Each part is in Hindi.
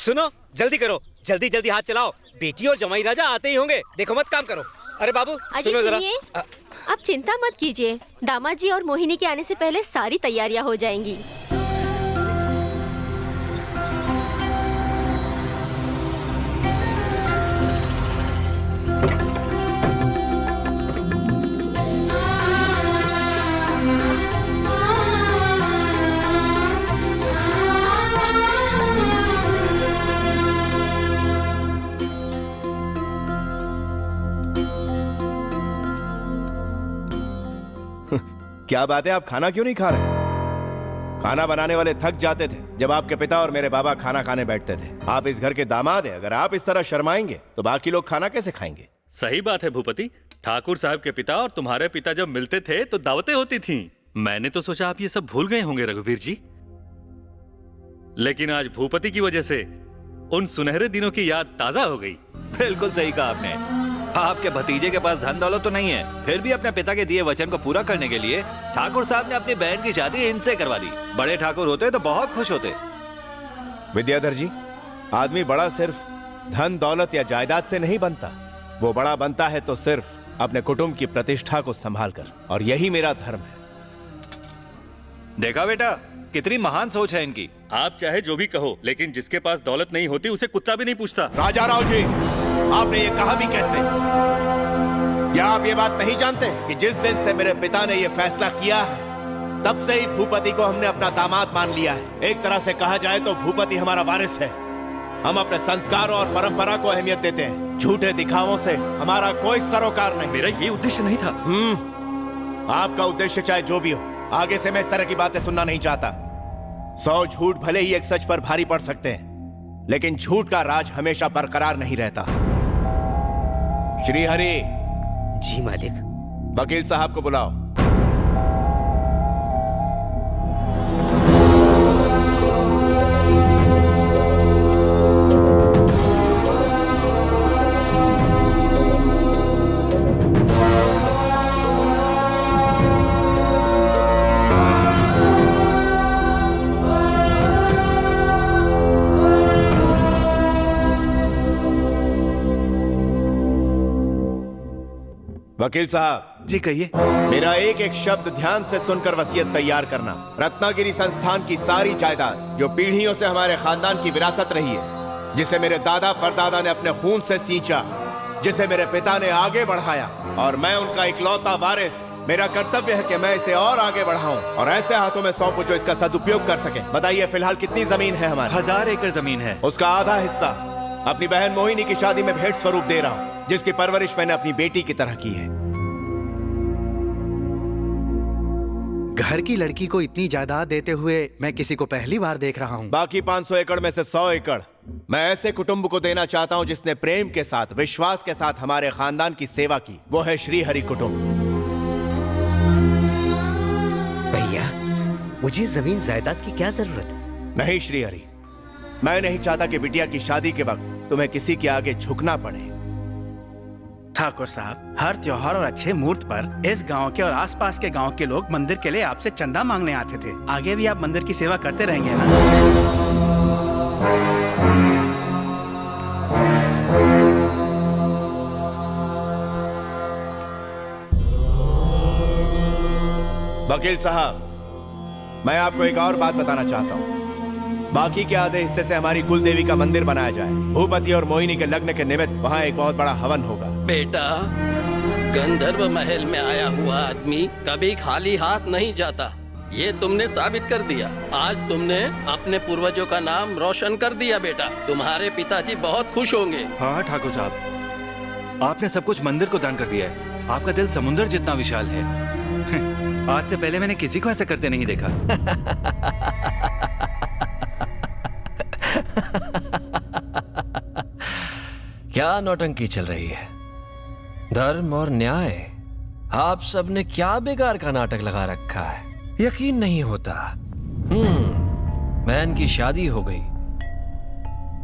सुनो, जल्दी करो, जल्दी जल्दी हाथ चलाओ, बेटी और जमाई राजा आते ही होंगे। देखो मत, काम करो। अरे बाबू अजय सुनो जरा। सुनिए, आप चिंता मत कीजिए, दामाद जी और मोहिनी के आने से पहले सारी तैयारियां हो जाएंगी। क्या बात है, आप खाना क्यों नहीं खा रहे? खाना बनाने वाले थक जाते थे जब आपके पिता और मेरे बाबा खाना खाने बैठते थे। आप इस घर के दामाद हैं, अगर आप इस तरह शर्माएंगे तो बाकी लोग खाना कैसे खाएंगे? सही बात है भूपति। ठाकुर साहब के पिता और तुम्हारे पिता जब मिलते थे तो दावतें होती थीं। मैंने तो सोचा आप ये सब भूल गए होंगे रघुवीर जी, लेकिन आज भूपति की वजह से उन सुनहरे दिनों की याद ताजा हो गई। बिल्कुल सही कहा आपने। आपके भतीजे के पास धन दौलत तो नहीं है, फिर भी अपने पिता के दिए वचन को पूरा करने के लिए ठाकुर साहब ने अपनी बहन की शादी इनसे करवा दी। बड़े ठाकुर होते तो बहुत खुश होते। विद्याधर जी, आदमी बड़ा सिर्फ धन दौलत या जायदाद से नहीं बनता, वो बड़ा बनता है तो सिर्फ अपने कुटुंब की प्रतिष्ठा को संभाल कर, और यही मेरा धर्म है। देखा बेटा, कितनी महान सोच है इनकी। आप चाहे जो भी कहो, लेकिन जिसके पास दौलत नहीं होती उसे कुत्ता भी नहीं पूछता। राजा राव जी, आपने ये कहा भी कैसे? क्या आप ये बात नहीं जानते कि जिस दिन से मेरे पिता ने ये फैसला किया है, तब से ही भूपति को हमने अपना दामाद मान लिया है। एक तरह से कहा जाए तो भूपति हमारा वारिस है। हम अपने संस्कारों और परंपरा को अहमियत देते हैं। झूठे दिखावों से हमारा कोई सरोकार नहीं। मेरा ये उद्देश्य नहीं था। आपका उद्देश्य चाहे जो भी हो, आगे से मैं इस तरह की बातें सुनना नहीं चाहता। 100 झूठ भले ही एक सच पर भारी पड़ सकते हैं, लेकिन झूठ का राज हमेशा बरकरार नहीं रहता। श्रीहरि। जी मालिक। वकील साहब को बुलाओ। वकील साहब। जी कहिए। मेरा एक एक शब्द ध्यान से सुनकर वसीयत तैयार करना। रत्नागिरी संस्थान की सारी जायदाद जो पीढ़ियों से हमारे खानदान की विरासत रही है, जिसे मेरे दादा परदादा ने अपने खून से सींचा, जिसे मेरे पिता ने आगे बढ़ाया और मैं उनका इकलौता वारिस, मेरा कर्तव्य है कि मैं इसे और आगे बढ़ाऊं और ऐसे हाथों में सौंपूं जो इसका सदुपयोग कर सके। बताइए फिलहाल कितनी जमीन है हमारी? 1000 एकड़ जमीन है। उसका आधा हिस्सा अपनी बहन मोहिनी की शादी में भेंट स्वरूप दे रहा हूं, जिसकी परवरिश मैंने अपनी बेटी की तरह की है। घर की लड़की को इतनी जायदाद देते हुए मैं किसी को पहली बार देख रहा हूँ। बाकी 500 एकड़ में से 100 एकड़ मैं ऐसे कुटुंब को देना चाहता हूँ जिसने प्रेम के साथ, विश्वास के साथ हमारे खानदान की सेवा की। वो है श्रीहरि कुटुंब। भैया, मुझे जमीन जायदाद की क्या जरूरत? नहीं श्रीहरि, मैं नहीं चाहता कि बिटिया की शादी के वक्त तुम्हें किसी के आगे झुकना पड़े। ठाकुर साहब, हर त्योहार और अच्छे मुहूर्त पर इस गांव के और आसपास के गांव के लोग मंदिर के लिए आपसे चंदा मांगने आते थे। आगे भी आप मंदिर की सेवा करते रहेंगे ना? वकील साहब, मैं आपको एक और बात बताना चाहता हूँ। बाकी के आधे हिस्से से हमारी कुल देवी का मंदिर बनाया जाए। भूपति और मोहिनी के लग्न के निमित्त वहाँ एक बहुत बड़ा हवन होगा। बेटा, गंधर्व महल में आया हुआ आदमी कभी खाली हाथ नहीं जाता। ये तुमने साबित कर दिया। आज तुमने अपने पूर्वजों का नाम रोशन कर दिया बेटा। तुम्हारे पिताजी बहुत खुश होंगे। हाँ ठाकुर साहब, आपने सब कुछ मंदिर को दान कर दिया है। आपका दिल समुद्र जितना विशाल है। आज से पहले मैंने किसी को ऐसा करते नहीं देखा। क्या नौटंकी चल रही है? धर्म और न्याय, आप सबने क्या बेकार का नाटक लगा रखा है। यकीन नहीं होता। बहन की शादी हो गई,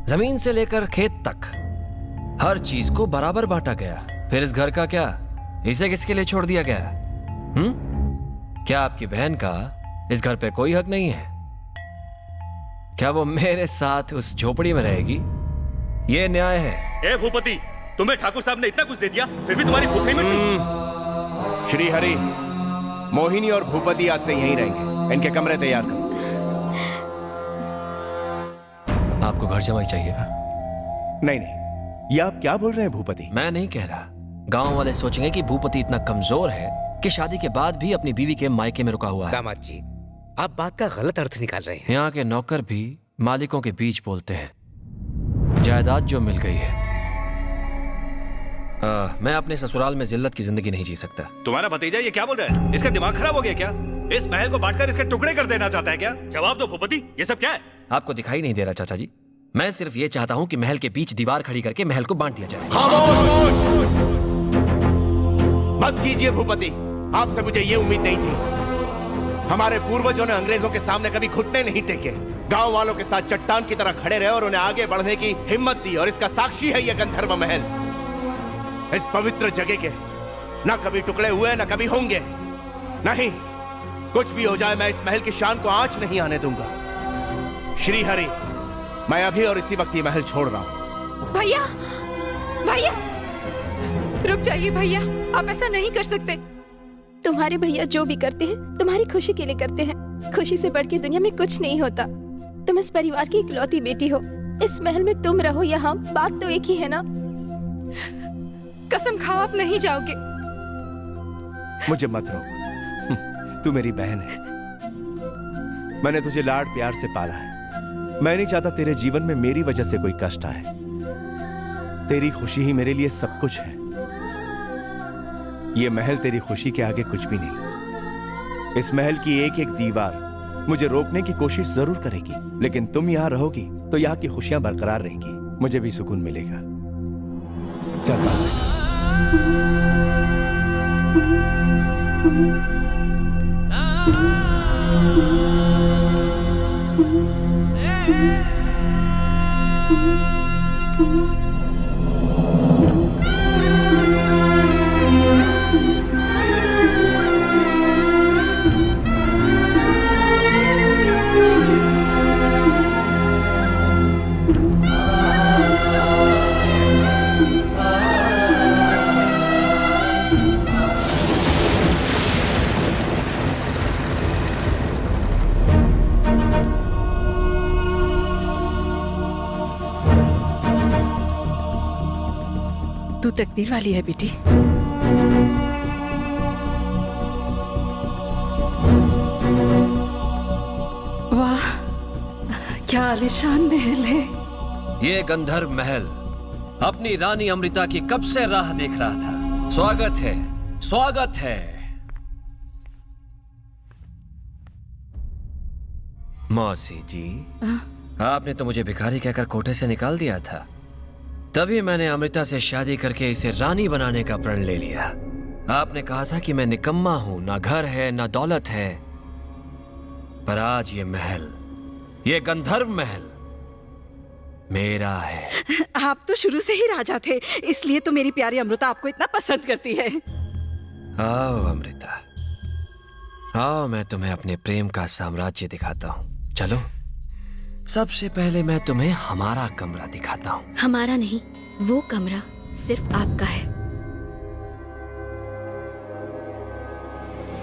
जमीन से लेकर खेत तक हर चीज को बराबर बांटा गया। फिर इस घर का क्या? इसे किसके लिए छोड़ दिया गया? क्या आपकी बहन का इस घर पे कोई हक नहीं है? क्या वो मेरे साथ उस झोपड़ी में रहेगी? ये न्याय है? ए भूपति, तुम्हें ठाकुर साहब ने इतना कुछ दे दिया, फिर भी तुम्हारी भूख नहीं मिटती? श्री हरि, मोहिनी और भूपति आज से यहीं रहेंगे। इनके कमरे तैयार करो। आपको घर जमाई चाहिए? नहीं नहीं, ये आप क्या बोल रहे हैं भूपति? मैं नहीं कह रहा। गांव वाले सोचेंगे कि भूपति इतना कमजोर है कि शादी के बाद भी अपनी बीवी के मायके में रुका हुआ है। दामाद जी, आप बात का गलत अर्थ निकाल रहे हैं। यहाँ के नौकर भी मालिकों के बीच बोलते हैं। जायदाद जो मिल गई है, मैं अपने ससुराल में जिल्लत की जिंदगी नहीं जी सकता। तुम्हारा भतीजा ये क्या बोल रहा है? इसका दिमाग खराब हो गया क्या? इस महल को बांटकर इसके टुकड़े कर देना चाहता है क्या? जवाब दो भूपति, ये सब क्या है? आपको दिखाई नहीं दे रहा चाचा जी? मैं सिर्फ ये चाहता हूँ कि महल के बीच दीवार खड़ी करके महल को बांट दिया जाए। बस कीजिए भूपति, आपसे मुझे ये उम्मीद नहीं थी। हमारे पूर्वजों ने अंग्रेजों के सामने कभी घुटने नहीं टेके, गांव वालों के साथ चट्टान की तरह खड़े रहे और उन्हें आगे बढ़ने की हिम्मत दी, और इसका साक्षी है यह गंधर्व महल। इस पवित्र जगह के ना कभी टुकड़े हुए ना कभी होंगे। नहीं, कुछ भी हो जाए मैं इस महल की शान को आंच नहीं आने दूंगा। श्री हरि, मैं अभी और इसी वक्त ये महल छोड़ रहा हूं। भैया, भैया रुक जाइए भैया, आप ऐसा नहीं कर सकते। तुम्हारे भैया जो भी करते हैं तुम्हारी खुशी के लिए करते हैं। खुशी से बढ़ के दुनिया में कुछ नहीं होता। तुम इस परिवार की इकलौती बेटी हो। इस महल में तुम रहो या हम, बात तो एक ही है ना। कसम खाओ आप नहीं जाओगे। मुझे मत रोक, तू मेरी बहन है। मैंने तुझे लाड प्यार से पाला है। मैं नहीं चाहता तेरे जीवन में मेरी वजह से कोई कष्ट आए। तेरी खुशी ही मेरे लिए सब कुछ है। ये महल तेरी खुशी के आगे कुछ भी नहीं। इस महल की एक एक दीवार मुझे रोकने की कोशिश जरूर करेगी, लेकिन तुम यहां रहोगी तो यहाँ की खुशियां बरकरार रहेंगी। मुझे भी सुकून मिलेगा। चल तू तकदीर वाली है बेटी। वाह, क्या आलीशान महल है। ये गंधर्व महल अपनी रानी अमृता की कब से राह देख रहा था। स्वागत है, स्वागत है। मौसी जी, आपने तो मुझे भिखारी कहकर कोठे से निकाल दिया था। तभी मैंने अमृता से शादी करके इसे रानी बनाने का प्रण ले लिया। आपने कहा था कि मैं निकम्मा हूं, ना घर है ना दौलत है, पर आज ये महल, ये गंधर्व महल मेरा है। आप तो शुरू से ही राजा थे, इसलिए तो मेरी प्यारी अमृता आपको इतना पसंद करती है। आओ अमृता, आओ, मैं तुम्हें अपने प्रेम का साम्राज्य दिखाता हूँ। चलो, सबसे पहले मैं तुम्हें हमारा कमरा दिखाता हूँ। हमारा नहीं, वो कमरा सिर्फ आपका है।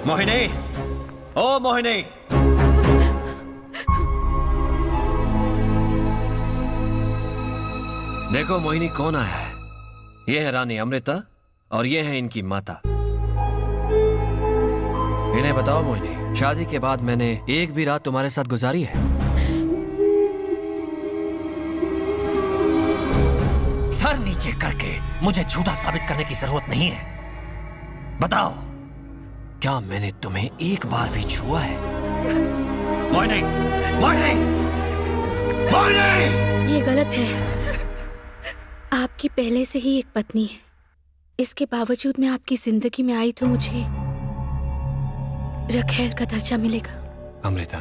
मोहिनी, ओ मोहिनी, देखो मोहिनी कौन आया है। ये है रानी अमृता और ये है इनकी माता। इन्हें बताओ मोहिनी, शादी के बाद मैंने एक भी रात तुम्हारे साथ गुजारी है? सर नीचे करके मुझे झूठा साबित करने की जरूरत नहीं है। बताओ, क्या मैंने तुम्हें एक बार भी छुआ है? मोहिनी, मोहिनी, मोहिनी! ये गलत है। आपकी पहले से ही एक पत्नी है। इसके बावजूद मैं आपकी जिंदगी में आई तो मुझे रखेल का दर्जा मिलेगा। अमृता,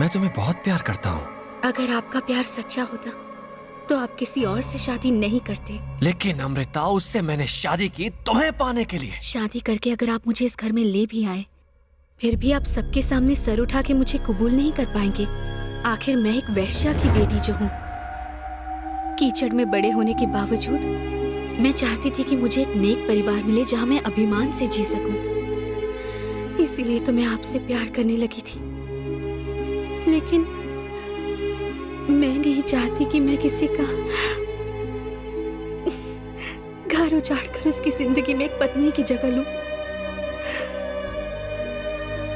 मैं तुम्हें बहुत प्यार करता हूँ। अगर आपका प्यार सच्चा होता तो आप किसी और से शादी नहीं करते। लेकिन अमृता, उससे मैंने शादी की तुम्हें पाने के लिए। शादी करके अगर आप मुझे इस घर में ले भी आए, फिर भी आप सबके सामने सर उठा के मुझे कबूल नहीं कर पाएंगे। आखिर मैं एक वैश्या की बेटी जो हूँ, कीचड़ में बड़े होने के बावजूद मैं चाहती थी कि मुझे एक नेक परिवार मिले जहाँ मैं अभिमान से जी सकूं। इसीलिए तो मैं आपसे प्यार करने लगी थी। लेकिन मैं नहीं चाहती कि मैं किसी का घर उजाड़ कर उसकी जिंदगी में एक पत्नी की जगह लूं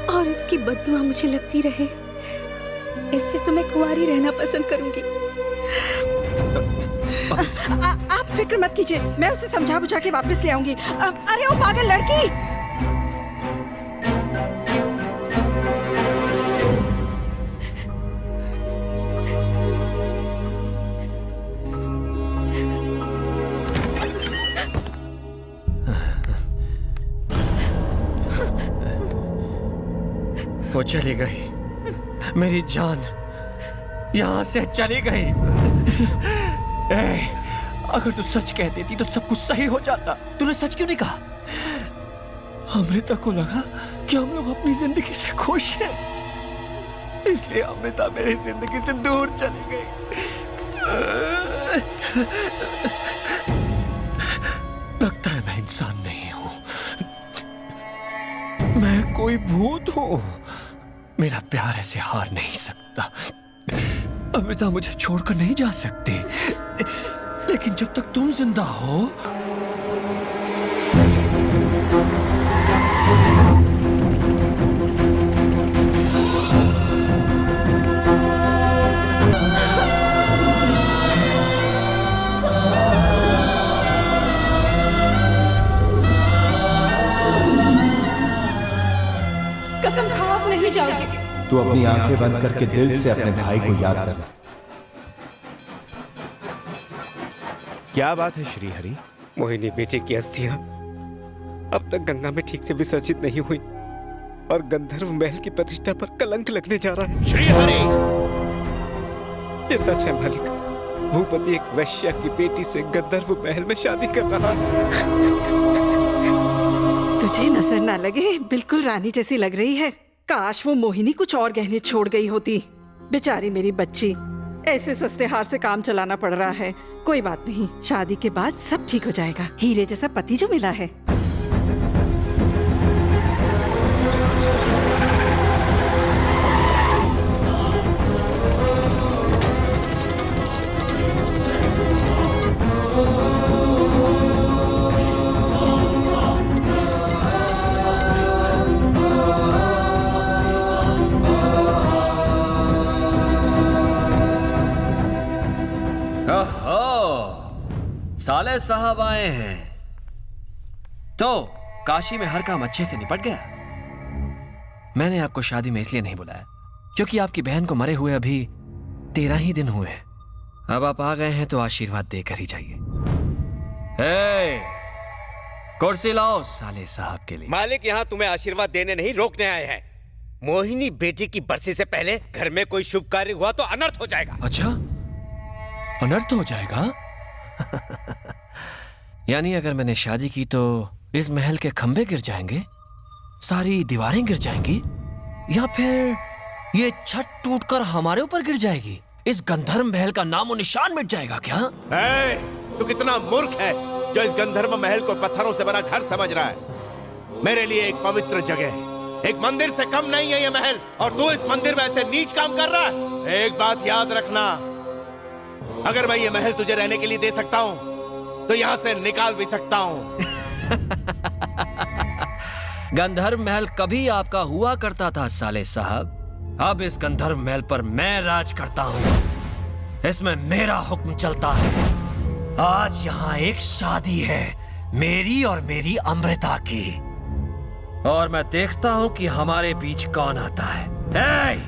और उसकी बददुआ मुझे लगती रहे। इससे तो मैं कुंवारी रहना पसंद करूंगी। आप फिक्र मत कीजिए, मैं उसे समझा बुझा के वापस ले आऊंगी। अरे वो पागल लड़की! वो चली गई, मेरी जान यहां से चली गई। अगर तू सच कह देती तो सब कुछ सही हो जाता। तूने सच क्यों नहीं कहा? अमृता को लगा कि हम लोग अपनी जिंदगी से खुश हैं, इसलिए अमृता मेरी जिंदगी से दूर चली गई। लगता है मैं इंसान नहीं हूं, मैं कोई भूत हूं। मेरा प्यार ऐसे हार नहीं सकता। अमृता मुझे छोड़कर नहीं जा सकती, लेकिन जब तक तुम जिंदा हो कसम खाओ आप नहीं जाओगे। तू अपनी आंखें बंद करके दिल से अपने भाई को याद कर। क्या बात है श्रीहरि? मोहिनी बेटे की अस्थियां अब तक गंगा में ठीक से विसर्जित नहीं हुई और गंधर्व महल की प्रतिष्ठा पर कलंक लगने जा रहा है। श्रीहरि! ये सच है मालिक, भूपति एक वैश्या की बेटी से गंधर्व महल में शादी कर रहा है। तुझे नजर ना लगे, बिल्कुल रानी जैसी लग रही है। काश वो मोहिनी कुछ और गहने छोड़ गई होती। बेचारी मेरी बच्ची, ऐसे सस्ते हार से काम चलाना पड़ रहा है। कोई बात नहीं, शादी के बाद सब ठीक हो जाएगा। हीरे जैसा पति जो मिला है। साले साहब आए हैं तो काशी में हर काम अच्छे से निपट गया। मैंने आपको शादी में इसलिए नहीं बुलाया क्योंकि आपकी बहन को मरे हुए अभी 13 ही दिन हुए हैं। अब आप आ गए हैं तो आशीर्वाद देकर ही जाइए। कुर्सी लाओ साले साहब के लिए। मालिक यहाँ तुम्हें आशीर्वाद देने नहीं रोकने आए हैं। मोहिनी बेटी की बरसी से पहले घर में कोई शुभ कार्य हुआ तो अनर्थ हो जाएगा। अच्छा, अनर्थ हो जाएगा? यानी अगर मैंने शादी की तो इस महल के खंभे गिर जाएंगे, सारी दीवारें गिर जाएंगी, या फिर ये छत टूटकर हमारे ऊपर गिर जाएगी? इस गंधर्व महल का नामो निशान मिट जाएगा क्या? तू कितना मूर्ख है जो इस गंधर्व महल को पत्थरों से बना घर समझ रहा है। मेरे लिए एक पवित्र जगह है, एक मंदिर से कम नहीं है ये महल, और तू इस मंदिर में ऐसे नीच काम कर रहा है। एक बात याद रखना, अगर मैं ये महल तुझे रहने के लिए दे सकता हूँ तो यहाँ से निकाल भी सकता हूँ। गंधर्व महल कभी आपका हुआ करता था साले साहब। अब इस गंधर्व महल पर मैं राज करता हूँ, इसमें मेरा हुक्म चलता है। आज यहाँ एक शादी है, मेरी और मेरी अमृता की, और मैं देखता हूँ कि हमारे बीच कौन आता है।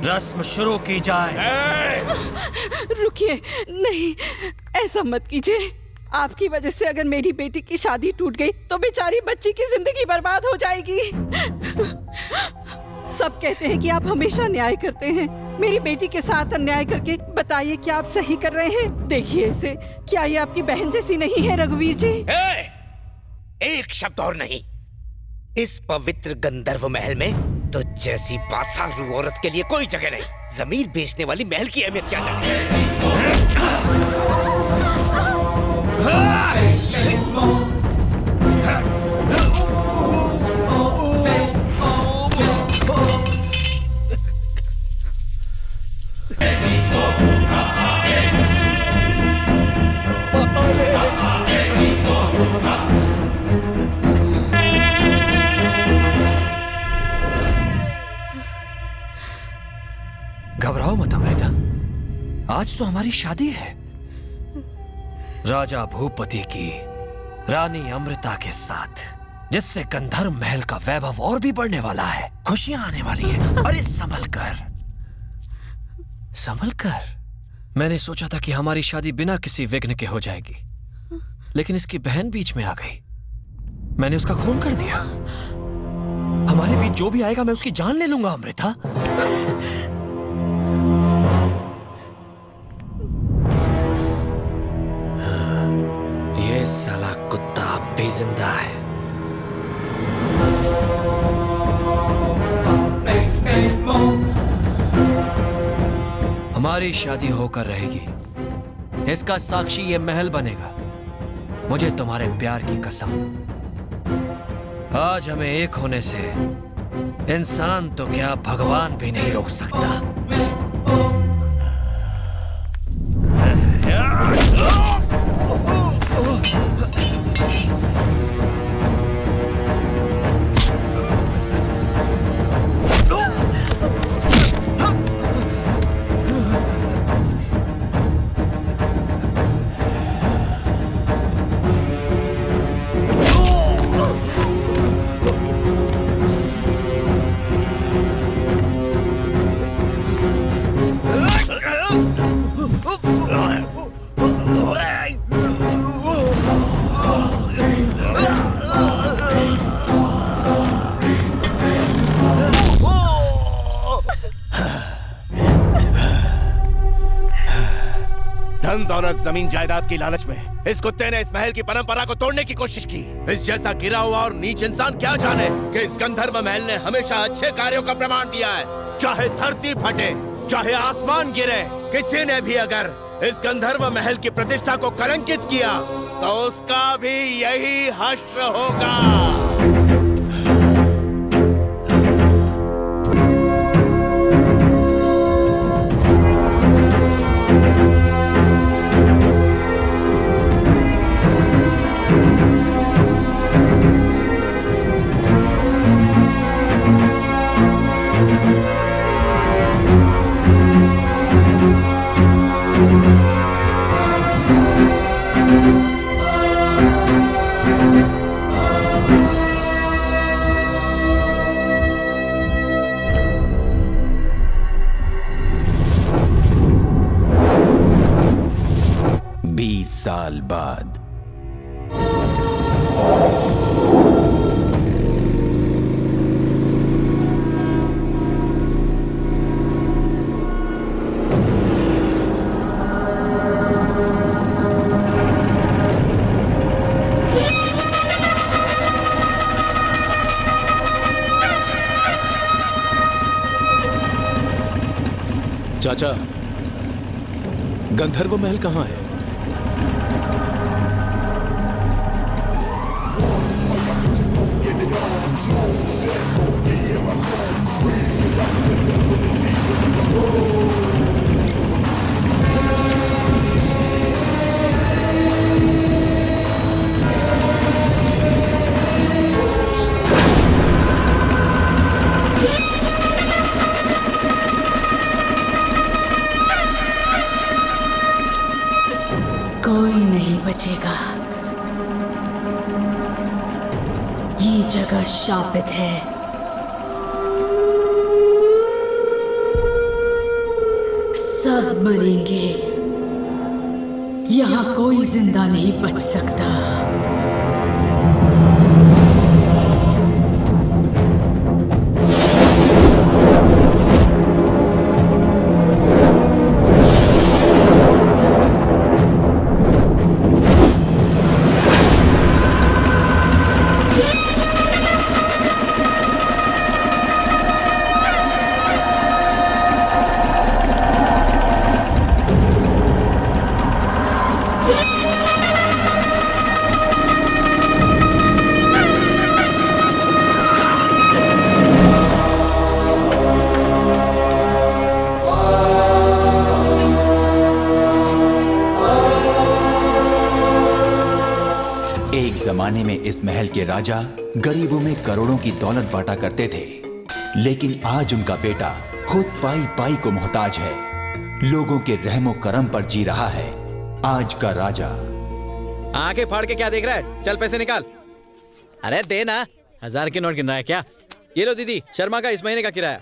रस्म शुरू की जाए। रुकिए, नहीं, ऐसा मत कीजिए। आपकी वजह से अगर मेरी बेटी की शादी टूट गई तो बेचारी बच्ची की जिंदगी बर्बाद हो जाएगी। सब कहते हैं कि आप हमेशा न्याय करते हैं। मेरी बेटी के साथ अन्याय करके बताइए क्या आप सही कर रहे हैं? देखिए इसे, क्या ये आपकी बहन जैसी नहीं है रघुवीर जी? एक शब्द और नहीं। इस पवित्र गंधर्व महल में तो जैसी बासारू औरत के लिए कोई जगह नहीं। जमीन बेचने वाली महल की अहमियत क्या जाने। घबराओ मत अमृता, आज तो हमारी शादी है राजा भूपति की रानी अमृता के साथ, जिससे गंधर्व महल का वैभव और भी बढ़ने वाला है, खुशियां आने वाली है। अरे संभल कर, संभल कर। मैंने सोचा था कि हमारी शादी बिना किसी विघ्न के हो जाएगी, लेकिन इसकी बहन बीच में आ गई। मैंने उसका खून कर दिया। हमारे बीच जो भी आएगा मैं उसकी जान ले लूंगा अमृता। ये साला कुत्ता अब भी जिंदा है। हमारी शादी होकर रहेगी, इसका साक्षी ये महल बनेगा। मुझे तुम्हारे प्यार की कसम, आज हमें एक होने से इंसान तो क्या भगवान भी नहीं रोक सकता। धन दौलत जमीन जायदाद की लालच में इस कुत्ते ने इस महल की परंपरा को तोड़ने की कोशिश की। इस जैसा गिरा हुआ और नीच इंसान क्या जाने कि इस गंधर्व महल ने हमेशा अच्छे कार्यों का प्रमाण दिया है। चाहे धरती फटे, चाहे आसमान गिरे, किसी ने भी अगर इस गंधर्व महल की प्रतिष्ठा को कलंकित किया तो उसका भी यही हश्र होगा। साल बाद चाचा, गंधर्व महल कहाँ है? कोई नहीं बचेगा। ये जगह शापित है। सब मरेंगे। यहाँ कोई जिंदा नहीं बच सकता। जमाने में इस महल के राजा गरीबों में करोड़ों की दौलत बांटा करते थे, लेकिन आज उनका बेटा खुद पाई पाई को मोहताज है, लोगों के रहमो करम पर जी रहा है। आज का राजा। आंखें फाड़ के क्या देख रहा है? चल पैसे निकाल। अरे दे ना, 1000 के नोट गिन रहा है क्या? ये लो दीदी, शर्मा का इस महीने का किराया।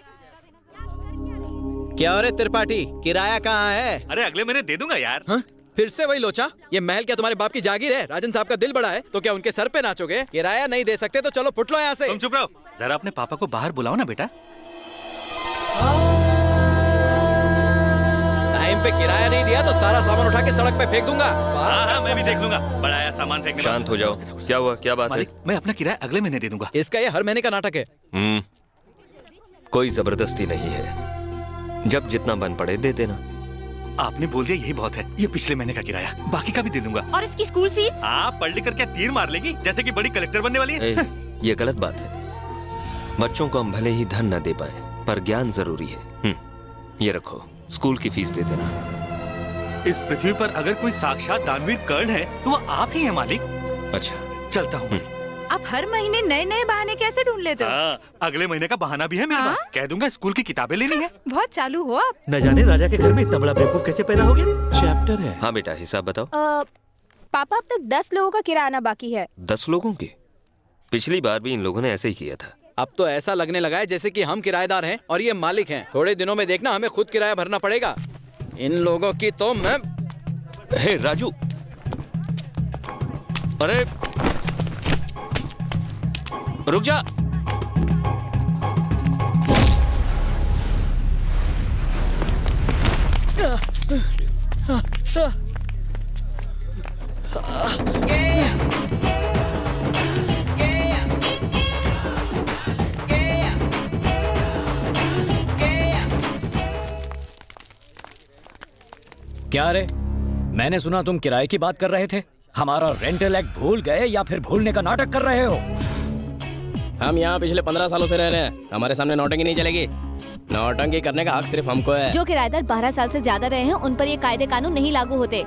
क्या रे त्रिपाठी, किराया कहाँ है? अरे अगले महीने दे दूंगा यार। हाँ? फिर से वही लोचा? ये महल क्या तुम्हारे बाप की जागीर है? राजन साहब का दिल बड़ा है तो क्या उनके सर पे नाचोगे? किराया नहीं दे सकते तो चलो फुट लो यहाँ से। तुम चुप रहो, जरा अपने पापा को बाहर बुलाओ ना बेटा। टाइम पे किराया नहीं दिया तो सारा सामान उठा के सड़क पे फेंक दूंगा। हाँ, मैं भी देख लूंगा। बड़ा आया सामान फेंकने। शांत हो जाओ। क्या हुआ, क्या बात है? मैं अपना किराया अगले महीने दे दूंगा। इसका ये हर महीने का नाटक है। कोई जबरदस्ती नहीं है, जब जितना बन पड़े दे देना। आपने बोल दिया यही बहुत है। ये पिछले महीने का किराया, बाकी का भी दे दूंगा। और इसकी स्कूल फीस? आप पढ़ लिख कर क्या तीर मार लेगी जैसे कि बड़ी कलेक्टर बनने वाली है? ये गलत बात है। बच्चों को हम भले ही धन न दे पाए, पर ज्ञान जरूरी है। ये रखो, स्कूल की फीस दे देना। इस पृथ्वी पर अगर कोई साक्षात दानवीर कर्ण है तो वो आप ही हैं मालिक। अच्छा, चलता हूँ। आप हर महीने नए नए बहाने कैसे ढूंढ लेते हो? अगले महीने का बहाना भी है मेरे पास। कह दूंगा स्कूल की किताबें लेनी है। बहुत चालू हो आप। न जाने राजा के घर में इतना बड़ा बेवकूफ कैसे पैदा हो गया। चैप्टर है। हाँ बेटा, हिसाब बताओ। पापा अब तक 10 लोगों का किराया बाकी है। 10 लोगों की? पिछली बार भी इन लोगों ने ऐसे ही किया था। अब तो ऐसा लगने लगा है जैसे कि हम किराएदार हैं और ये मालिक हैं। थोड़े दिनों में देखना हमें खुद किराया भरना पड़ेगा। इन लोगों की तो मैं। हे राजू, अरे रुक जा। क्या रे, मैंने सुना तुम किराए की बात कर रहे थे। हमारा रेंटल एक्ट भूल गए या फिर भूलने का नाटक कर रहे हो? हम यहाँ पिछले 15 सालों से रह रहे हैं, हमारे सामने नौटंकी नहीं चलेगी। नौटंकी करने का हक सिर्फ हमको है। जो किराएदार 12 साल से ज्यादा रहे हैं उन पर ये कायदे कानून नहीं लागू होते।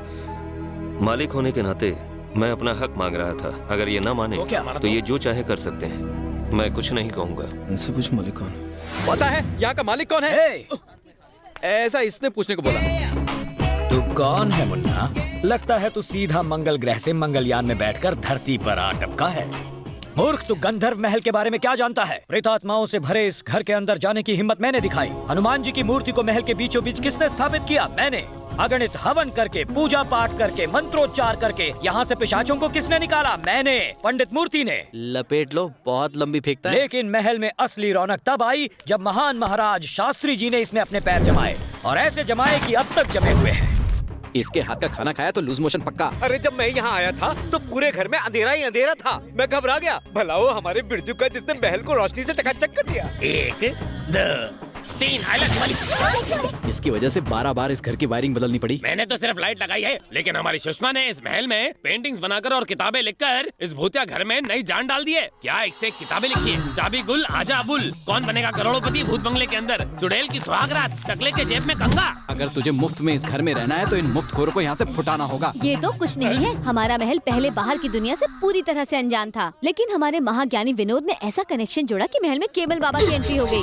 मालिक होने के नाते मैं अपना हक मांग रहा था। अगर ये ना माने तो ये जो चाहे कर सकते हैं। मैं कुछ नहीं कहूँगा। इनसे पूछ मालिक कौन? पता है यहाँ का मालिक कौन है? ऐसा इसने पूछने को बोला। तू कौन है मुन्ना? लगता है तू सीधा मंगल ग्रह से मंगलयान में बैठकर धरती पर आ टपका है। मूर्ख, तू गंधर्व महल के बारे में क्या जानता है? प्रेतात्माओं से भरे इस घर के अंदर जाने की हिम्मत मैंने दिखाई। हनुमान जी की मूर्ति को महल के बीचों बीच किसने स्थापित किया? मैंने। अगणित हवन करके, पूजा पाठ करके, मंत्रोच्चार करके यहाँ से पिशाचों को किसने निकाला? मैंने। पंडित मूर्ति ने। लपेट लो, बहुत लंबी फेंकता है। लेकिन महल में असली रौनक तब आई जब महान महाराज शास्त्री जी ने इसमें अपने पैर जमाए, और ऐसे जमाए कि अब तक जमे हुए हैं। इसके हाथ का खाना खाया तो लूज मोशन पक्का। अरे जब मैं यहाँ आया था तो पूरे घर में अंधेरा ही अंधेरा था। मैं घबरा गया। भला वो हमारे बिरजू का जिसने महल को रोशनी से चकाचक कर दिया। 1 2 3 हाइलाइट वाली। इसकी वजह से 12 बार इस घर की वायरिंग बदलनी पड़ी। मैंने तो सिर्फ लाइट लगाई है, लेकिन हमारी सुषमा ने इस महल में पेंटिंग्स बनाकर और किताबें लिखकर इस भूतिया घर में नई जान डाल दी है। क्या एक से किताबें लिखी है? चाबी गुल आजा अबुल, कौन बनेगा करोड़पति, भूत बंगले के अंदर, चुड़ैल की सुहाग रात, टकले के जेब में कंगा। अगर तुझे मुफ्त में इस घर में रहना है तो इन मुफ्तखोरों को यहाँ से फुटाना होगा। ये तो कुछ नहीं है। हमारा महल पहले बाहर की दुनिया से पूरी तरह से अनजान था, लेकिन हमारे महाज्ञानी विनोद ने ऐसा कनेक्शन जोड़ा कि महल में केवल बाबा की एंट्री हो गई।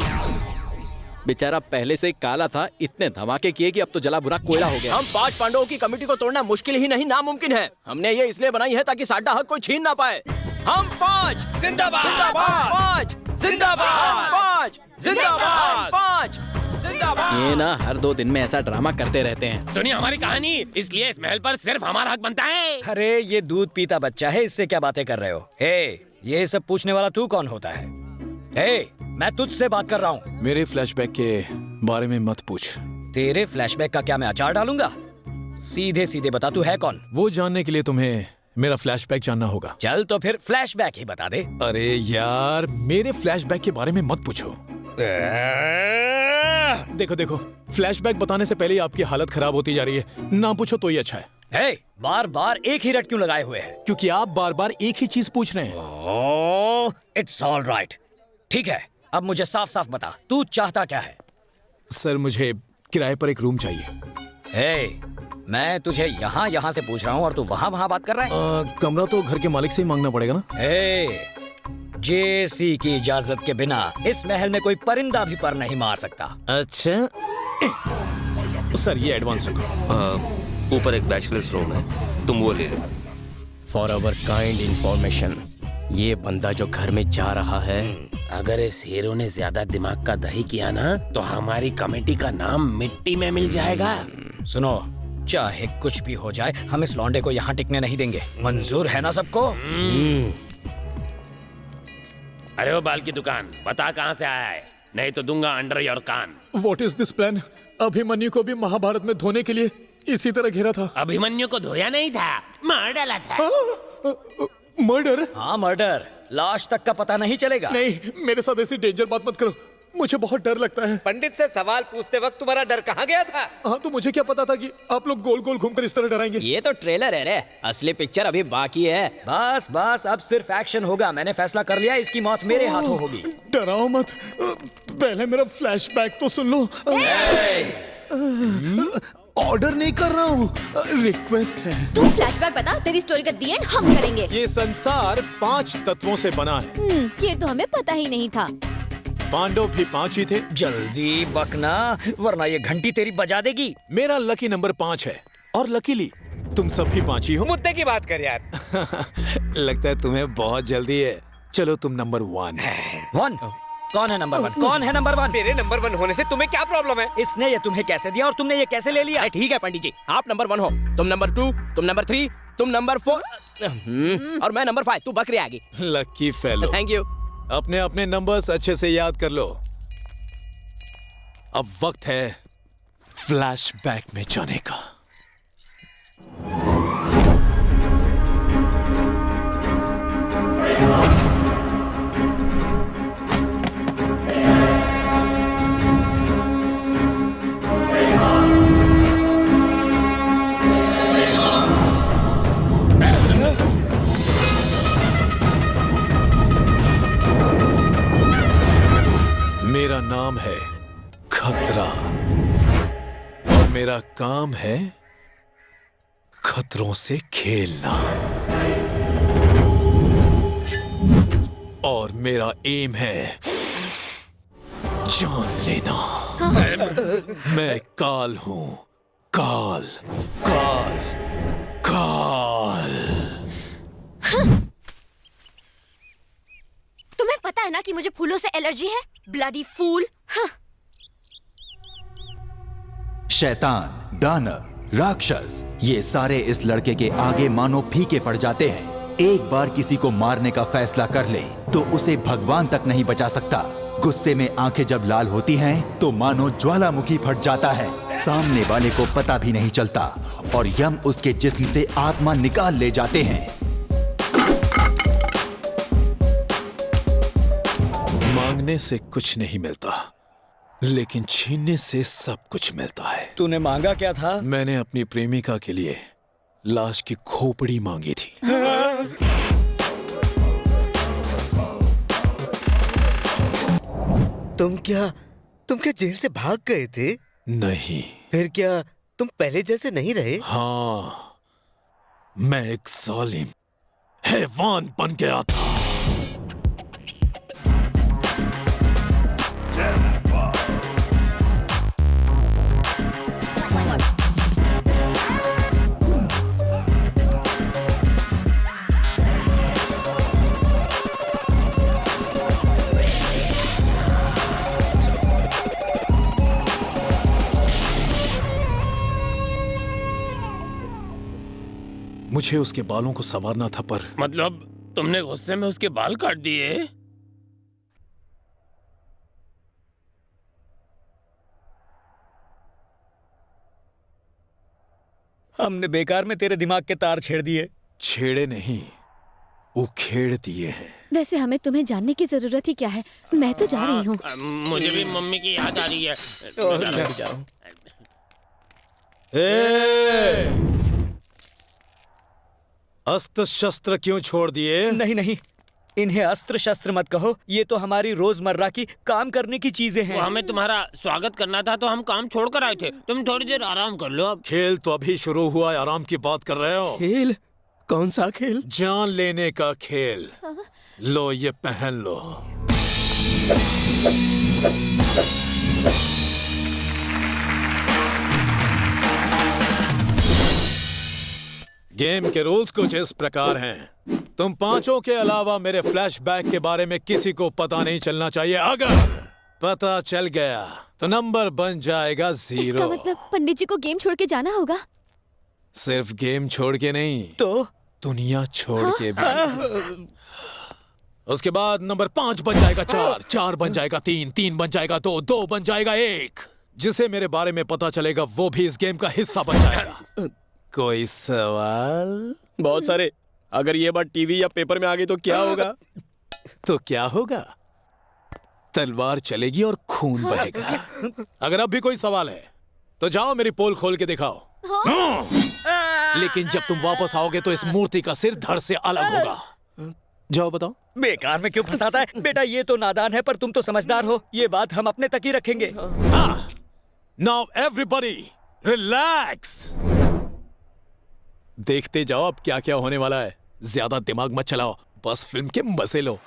बेचारा पहले से काला था, इतने धमाके किए कि अब तो जला बुरा कोयला हो गया। हम 5 पांडवों की कमेटी को तोड़ना मुश्किल ही नहीं नामुमकिन है। हमने ये इसलिए बनाई है ताकि साडा हक कोई छीन ना पाए। हम 5 जिंदाबाद, 5 जिंदाबाद, 5 जिंदाबाद, 5 जिंदाबाद। ये ना हर 2 दिन में ऐसा ड्रामा करते रहते हैं। सुनिए हमारी कहानी, इसलिए इस महल पर सिर्फ हमारा हक बनता है। अरे ये दूध पीता बच्चा है, इससे क्या बातें कर रहे हो? हे, ये सब पूछने वाला तू कौन होता है? हे, मैं तुझसे बात कर रहा हूँ। मेरे फ्लैशबैक के बारे में मत पूछ। तेरे फ्लैशबैक का क्या मैं अचार डालूंगा? सीधे सीधे बता, तू है कौन? वो जानने के लिए तुम्हें मेरा फ्लैशबैक जानना होगा। चल तो फिर फ्लैशबैक ही बता दे। अरे यार, मेरे फ्लैशबैक के बारे में मत पूछो। देखो देखो, फ्लैशबैक बताने से पहले ही आपकी हालत खराब होती जा रही है। ना पूछो तो ही अच्छा है। हे, बार बार एक ही रट क्यों लगाए हुए हैं? क्योंकि आप बार बार एक ही चीज पूछ रहे हैं। It's all right. ठीक है, अब मुझे साफ साफ बता, तू चाहता क्या है? सर, मुझे किराए पर एक रूम चाहिए। हे, मैं तुझे यहाँ से पूछ रहा हूँ और तू वहाँ बात कर रहा है। कमरा तो घर के मालिक से ही मांगना पड़ेगा ना। जेसी की इजाजत के बिना इस महल में कोई परिंदा भी पर नहीं मार सकता। अच्छा सर, ये एडवांस रखो। ऊपर एक बैचलर्स रूम है, तुम वो ले लो। फॉर अवर काइंड इंफॉर्मेशन, ये बंदा जो घर में जा रहा है, अगर इस हीरो ने ज्यादा दिमाग का दही किया ना तो हमारी कमेटी का नाम मिट्टी में मिल जाएगा। सुनो, चाहे कुछ भी हो जाए हम इस लौंडे को यहाँ टिकने नहीं देंगे। मंजूर है ना सबको? अरे वो बाल की दुकान, बता कहाँ से आया है, नहीं तो दूंगा अंडर योर कान। What is this plan? Abhimanyu को भी महाभारत में धोने के लिए इसी तरह घेरा था। अभिमन्यु को धोया नहीं था, मार डाला था। मर्डर? हाँ मर्डर, लाश तक का पता नहीं चलेगा। नहीं, मेरे साथ ऐसी डेंजर बात मत करो, मुझे बहुत डर लगता है। पंडित से सवाल पूछते वक्त तुम्हारा डर कहाँ गया था? हाँ तो मुझे क्या पता था कि आप लोग गोल गोल घूमकर इस तरह डराएंगे। ये तो ट्रेलर है रे, असली पिक्चर अभी बाकी है। बस अब सिर्फ एक्शन होगा। मैंने फैसला कर लिया, इसकी मौत मेरे हाथों होगी। डराओ मत, पहले मेरा फ्लैशबैक तो सुन लो। ऑर्डर नहीं कर रहा हूँ, रिक्वेस्ट है। तू फ्लैशबैक बता, तेरी स्टोरी का दी एंड हम करेंगे। ये संसार 5 तत्वों से बना है। ये तो हमें पता ही नहीं था। पांडव भी 5 ही थे। जल्दी बकना वरना ये घंटी तेरी बजा देगी। मेरा लकी नंबर 5 है और लकीली तुम सब भी 5 ही हो। मुद्दे की बात कर यार। लगता है तुम्हें बहुत जल्दी है। चलो तुम नंबर 1 है। 1? कौन है नंबर 1? कौन है नंबर 1? मेरे नंबर 1 होने से तुम्हें क्या प्रॉब्लम है? इसने ये तुम्हें कैसे दिया और तुमने ये कैसे ले लिया? ठीक है पंडित जी, आप नंबर 1 हो, तुम नंबर 2, तुम नंबर 3, तुम नंबर 4 और मैं नंबर 5। तू बकरी आगे। Lucky fellow. Thank you. अपने अपने नंबर्स अच्छे से याद कर लो। अब वक्त है फ्लैशबैक में जाने का। मेरा नाम है खतरा और मेरा काम है खतरों से खेलना। और मेरा एम है जान लेना। मैं काल हूं, काल काल काल। तुम्हें पता है ना कि मुझे फूलों से एलर्जी है? ब्लडी फूल। शैतान, दानव, राक्षस, ये सारे इस लड़के के आगे मानो फीके पड़ जाते हैं। एक बार किसी को मारने का फैसला कर ले तो उसे भगवान तक नहीं बचा सकता। गुस्से में आंखें जब लाल होती हैं तो मानो ज्वालामुखी फट जाता है। सामने वाले को पता भी नहीं चलता और यम उसके जिस्म से आत्मा निकाल ले जाते हैं। मांगने से कुछ नहीं मिलता, लेकिन छीनने से सब कुछ मिलता है। तूने मांगा क्या था? मैंने अपनी प्रेमिका के लिए लाश की खोपड़ी मांगी थी। तुम क्या जेल से भाग गए थे? नहीं। फिर क्या तुम पहले जैसे नहीं रहे? हाँ, मैं एक जालिम हैवान बन गया था। मुझे उसके बालों को संवारना था पर मतलब तुमने गुस्से में उसके बाल काट दिए? हमने बेकार में तेरे दिमाग के तार छेड़ दिए। छेड़े नहीं, उखेड़ दिए हैं। वैसे हमें तुम्हें जानने की जरूरत ही क्या है? मैं तो जा रही हूँ। मुझे भी मम्मी की याद आ रही है। अस्त्र शस्त्र क्यों छोड़ दिए? नहीं, इन्हें अस्त्र शस्त्र मत कहो, ये तो हमारी रोजमर्रा की काम करने की चीजें हैं। वो हमें तुम्हारा स्वागत करना था तो हम काम छोड़ कर आए थे। तुम थोड़ी देर आराम कर लो अब। खेल तो अभी शुरू हुआ है, आराम की बात कर रहे हो? खेल? कौन सा खेल? जान लेने का खेल। लो ये पहन लो। गेम के रूल्स कुछ इस प्रकार हैं। तुम पांचों के अलावा मेरे फ्लैशबैक के बारे में किसी को पता नहीं चलना चाहिए। अगर पता चल गया तो नंबर बन जाएगा 0। इसका मतलब पंडित जी को गेम छोड़ के जाना होगा? सिर्फ गेम छोड़ के नहीं तो दुनिया छोड़ के भी। उसके बाद नंबर 5 बन जाएगा 4, 4 बन जाएगा 3, 3 बन जाएगा 2, 2 बन जाएगा 1। जिसे मेरे बारे में पता चलेगा वो भी इस गेम का हिस्सा बन जाएगा। कोई सवाल? बहुत सारे। अगर ये बात टीवी या पेपर में आ गई तो क्या होगा? तो क्या होगा? तलवार चलेगी और खून बहेगा। अगर अब भी कोई सवाल है तो जाओ मेरी पोल खोल के दिखाओ। लेकिन जब तुम वापस आओगे तो इस मूर्ति का सिर धड़ से अलग होगा। जाओ बताओ। बेकार में क्यों फंसाता है बेटा? ये तो नादान है पर तुम तो समझदार हो। ये बात हम अपने तक ही रखेंगे। Now everybody relax. देखते जाओ अब क्या क्या होने वाला है। ज्यादा दिमाग मत चलाओ, बस फिल्म के मजे लो।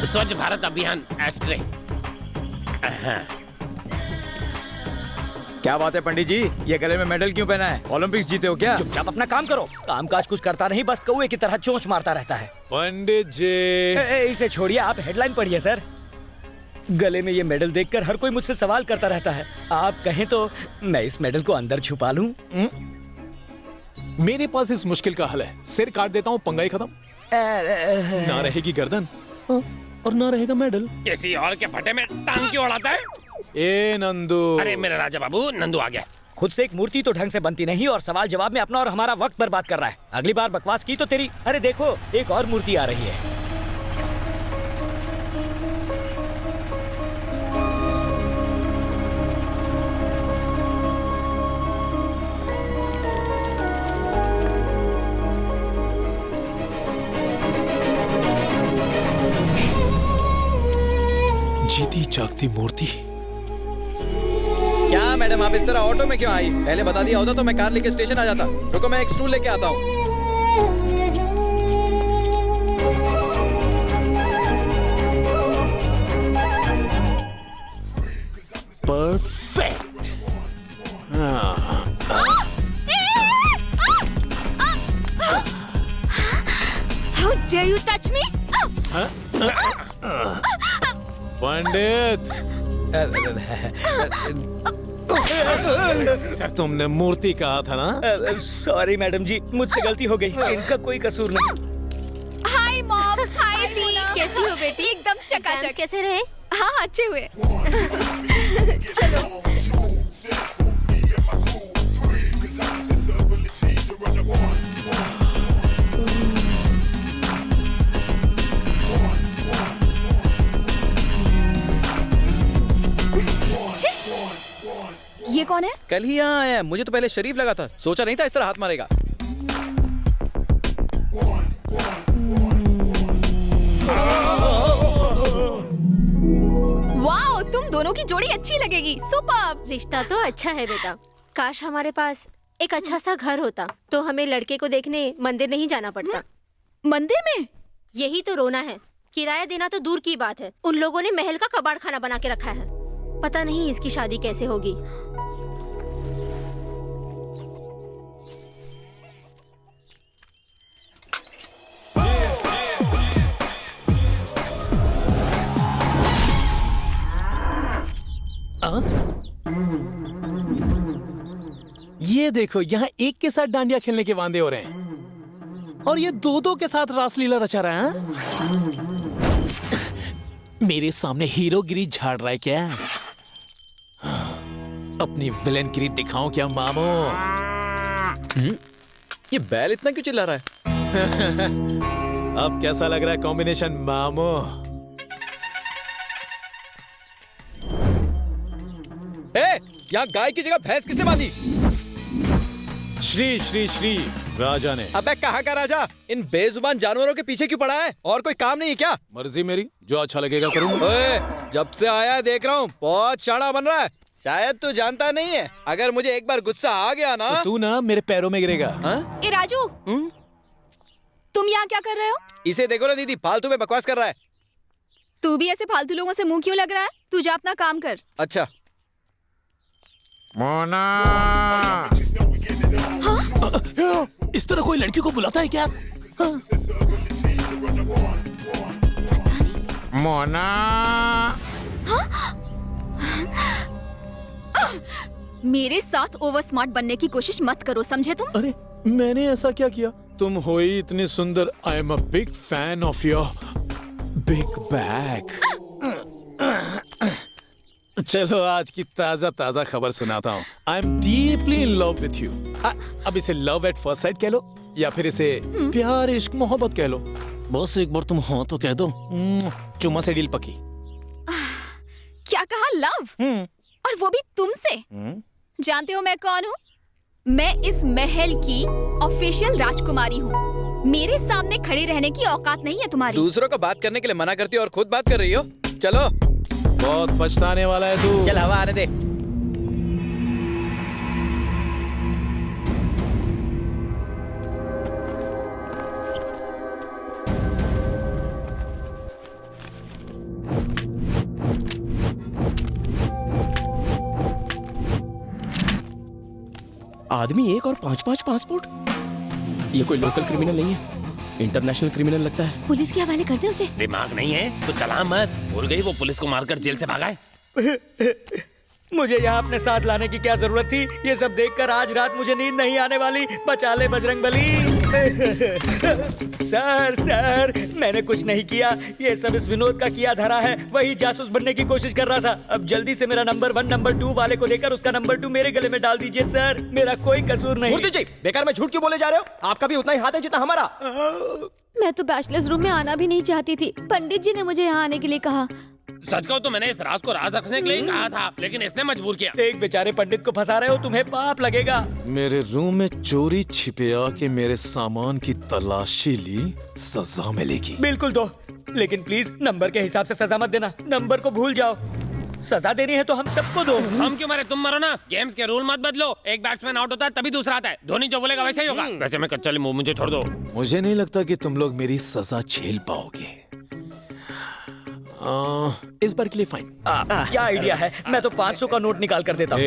स्वच्छ भारत अभियान एस्ट्रे। क्या बात है पंडित जी, ये गले में मेडल क्यों पहना है? ओलंपिक्स जीते हो क्या? चुपचाप अपना काम करो। कामकाज कुछ करता नहीं, बस कौवे की तरह चोंच मारता रहता है। पंडित जी इसे छोड़िए, आप हेडलाइन पढ़िए सर। गले में ये मेडल देखकर हर कोई मुझसे सवाल करता रहता है। आप कहें तो मैं इस मेडल को अंदर छुपा लूं? मेरे पास इस मुश्किल का हल है। सिर काट देता हूँ, पंगा ही खत्म। ना रहेगी गर्दन और ना रहेगा मेडल। किसी और के फटे में टांग क्यों अड़ाता है? ए नंदू। अरे मेरा राजा बाबू, नंदू आ गया। खुद से एक मूर्ति तो ढंग से बनती नहीं और सवाल जवाब में अपना और हमारा वक्त बर्बाद कर रहा है। अगली बार बकवास की तो तेरी। अरे देखो, एक और मूर्ति आ रही है। जीती जागती मूर्ति। क्या मैडम आप इस तरह ऑटो में क्यों आई? पहले बता दिया होता तो मैं कार लेके स्टेशन आ जाता। रुको मैं एक स्टूल लेके आता हूँ। Perfect. How dare you touch me? पंडित, तुमने मूर्ति कहा था ना? सॉरी मैडम जी, मुझसे गलती हो गई। इनका कोई कसूर नहीं। हाय मॉम, हाय दी। कैसी हो बेटी? एकदम चकाचक। कैसे रहे? हाँ अच्छे हुए। चलो। ये कौन है? कल ही यहाँ आया है। मुझे तो पहले शरीफ लगा था, सोचा नहीं था इस तरह हाथ मारेगा। वाओ, तुम दोनों की जोड़ी अच्छी लगेगी। सुपर्ब। रिश्ता तो अच्छा है बेटा। काश हमारे पास एक अच्छा सा घर होता तो हमें लड़के को देखने मंदिर नहीं जाना पड़ता। मंदिर में? यही तो रोना है। किराया देना तो दूर की बात है, उन लोगों ने महल का कबाड़ खाना बना के रखा है। पता नहीं इसकी शादी कैसे होगी। ये देखो, यहाँ एक के साथ डांडिया खेलने के वांदे हो रहे हैं और ये दो के साथ रासलीला रचा रहा है। मेरे सामने हीरोगिरी झाड़ रहा है क्या? अपनी विलेनगिरी दिखाऊं क्या मामो? ये बैल इतना क्यों चिल्ला रहा है? अब कैसा लग रहा है कॉम्बिनेशन मामो? यहाँ गाय की जगह भैंस किसने बांधी? श्री श्री श्री राजा ने। अबे कहाँ का राजा? इन बेजुबान जानवरों के पीछे क्यों पड़ा है? और कोई काम नहीं है क्या? मर्जी मेरी, जो अच्छा लगेगा करूँगा। ओए, जब से आया है देख रहा हूँ बहुत शाना बन रहा है। शायद तू जानता नहीं है, अगर मुझे एक बार गुस्सा आ गया ना तो तू ना मेरे पैरों में गिरेगा। ए राजू, तुम यहाँ क्या कर रहे हो? इसे देखो ना दीदी, फालतू में बकवास कर रहा है। तू भी ऐसे फालतू लोगों से मुंह क्यों लग रहा है? तू जा अपना काम कर। अच्छा। मोना। इस तरह कोई लड़की को बुलाता है क्या? मोना। मेरे साथ ओवर स्मार्ट बनने की कोशिश मत करो, समझे तुम? अरे मैंने ऐसा क्या किया? तुम हो ही इतनी सुंदर। I am a big fan of your big bag. चलो आज की ताजा ताजा खबर सुनाता हूँ। I am deeply in love with you. अब इसे लव एट फर्स्ट साइट कह लो या फिर इसे प्यार इश्क मोहब्बत कह लो। बस एक बार तुम हो तो कह दो, चुम्मा से डील पकी। क्या कहा? लव? और वो भी तुमसे? जानते हो मैं कौन हूँ? मैं इस महल की ऑफिशियल राजकुमारी हूँ। मेरे सामने खड़े रहने की औकात नहीं है तुम्हारी। दूसरों को बात करने के लिए मना करती हो और खुद बात कर रही हो। चलो, बहुत पछताने वाला है तू। चल हवा आने दे। आदमी एक और 5-5 पासपोर्ट। ये कोई लोकल क्रिमिनल नहीं है, इंटरनेशनल क्रिमिनल लगता है। पुलिस के हवाले कर दे उसे। दिमाग नहीं है तो चला मत। भूल गई वो पुलिस को मारकर जेल से भागा है। मुझे यहाँ अपने साथ लाने की क्या जरूरत थी? ये सब देखकर आज रात मुझे नींद नहीं आने वाली। बचा ले बजरंगबली। सर सर, मैंने कुछ नहीं किया। ये सब इस विनोद का किया धरा है। वही जासूस बनने की कोशिश कर रहा था। अब जल्दी से मेरा नंबर 1 नंबर 2 वाले को लेकर उसका नंबर 2 मेरे गले में डाल दीजिए सर। मेरा कोई कसूर नहीं। मूर्ति जी, बेकार में झूठ क्यों बोले जा रहे हो? आपका भी उतना ही हाथ है जितना हमारा। मैं तो बैचलर्स रूम में आना भी नहीं चाहती थी। पंडित जी ने मुझे यहाँ आने के लिए कहा। सच कहूं तो मैंने इस राज को राज रखने के लिए कहा था, लेकिन इसने मजबूर किया। एक बेचारे पंडित को फंसा रहे हो, तुम्हें पाप लगेगा। मेरे रूम में चोरी छिपे आके मेरे सामान की तलाशी ली, सजा मिलेगी। बिल्कुल दो, लेकिन प्लीज नंबर के हिसाब से सजा मत देना। नंबर को भूल जाओ। सजा देनी है तो हम सबको दो। हम क्यों मारे? तुम मरो ना। गेम्स के रूल मत बदलो। एक बैट्समैन आउट होता है तभी दूसरा आता है। धोनी जो बोलेगा वैसे ही होगा। वैसे मैं कच्चा लींबू, मुझे छोड़ दो। मुझे नहीं लगता कि तुम लोग मेरी सजा झेल पाओगे। इस बार के लिए फाइन। क्या आइडिया है? मैं तो 500 का नोट निकाल कर देता हूँ।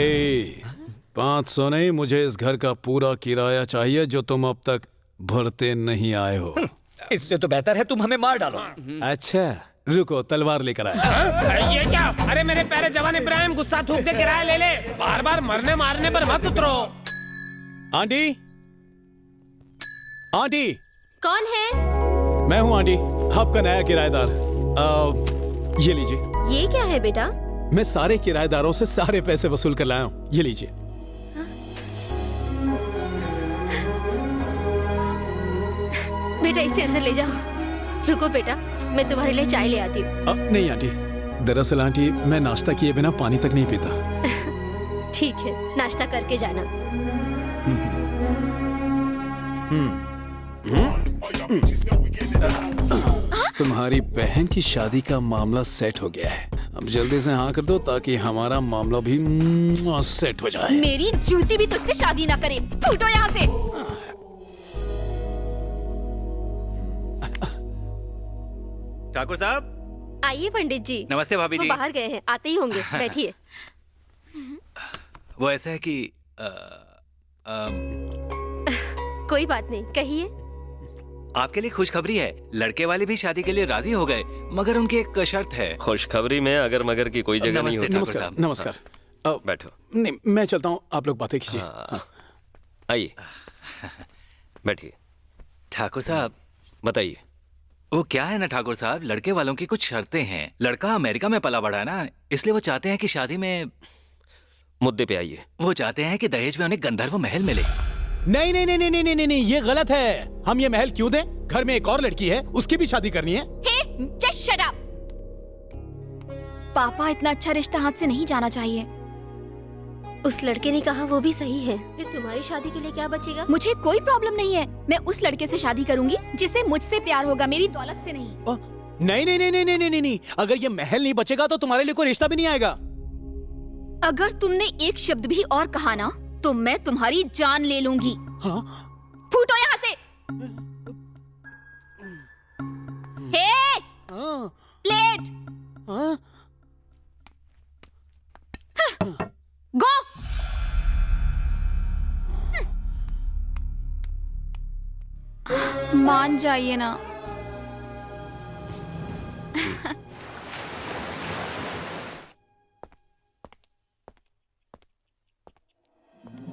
500 नहीं, मुझे इस घर का पूरा किराया चाहिए जो तुम अब तक भरते नहीं आए हो। इससे तो बेहतर है तुम हमें मार डालो। अच्छा रुको, तलवार लेकर आए। ये क्या? अरे मेरे प्यारे जवान इब्राहिम, गुस्सा थूक दे, किराया ले ले। बार बार मरने मारने पर मत उतरो। Aunty, aunty. कौन है? मैं हूँ आंटी, आपका नया किराएदार। ये लीजिए। ये क्या है बेटा? मैं सारे किराएदारों से सारे पैसे वसूल कर लाया हूँ। ये लीजिए। बेटा इसे अंदर ले जाओ। रुको बेटा, मैं तुम्हारे लिए चाय ले आती हूँ। नहीं आंटी, दरअसल आंटी मैं नाश्ता किए बिना पानी तक नहीं पीता। ठीक है, नाश्ता करके जाना। तुम्हारी बहन की शादी का मामला सेट हो गया है। अब जल्दी से हाँ कर दो ताकि हमारा मामला भी सेट हो जाए। मेरी जूती भी तुझसे शादी ना करे। फूटो यहाँ से। ठाकुर साहब। आइए पंडित जी। नमस्ते भाभी जी। वो बाहर गए हैं, आते ही होंगे। बैठिए। वो ऐसा है कि कोई बात नहीं, कहिए। आपके लिए खुशखबरी है। लड़के वाले भी शादी के लिए राजी हो गए, मगर उनकी एक शर्त है। खुशखबरी में अगर मगर की कोई जगह नहीं होती। नमस्कार, नमस्कार। बैठो। नहीं, मैं चलता हूँ, आप लोग बातें कीजिए। आइए, बैठिए। ठाकुर साहब बताइए। वो क्या है ना ठाकुर साहब, लड़के वालों की कुछ शर्तें हैं। लड़का अमेरिका में पला बढ़ा है ना, इसलिए वो चाहते हैं कि शादी में। मुद्दे पे आइए। वो चाहते हैं कि दहेज में उन्हें गंधर्व महल मिले। नहीं नहीं नहीं नहीं नहीं नहीं, ये गलत है। हम ये महल क्यों दें? घर में एक और लड़की है, उसकी भी शादी करनी है। Just shut up! पापा, इतना अच्छा रिश्ता हाथ से नहीं जाना चाहिए। उस लड़के ने कहा वो भी सही है। फिर तुम्हारी शादी के लिए क्या बचेगा? मुझे कोई प्रॉब्लम नहीं है। मैं उस लड़के से शादी करूंगी जिसे मुझसे प्यार होगा, मेरी दौलत से नहीं। नहीं नहीं नहीं नहीं नहीं नहीं नहीं, अगर ये महल नहीं बचेगा तो तुम्हारे लिए कोई रिश्ता भी नहीं आएगा। अगर तुमने एक शब्द भी और कहा ना तो मैं तुम्हारी जान ले लूंगी। हाँ? फूटो यहाँ से। हे! प्लेट। गो। मान जाइए ना।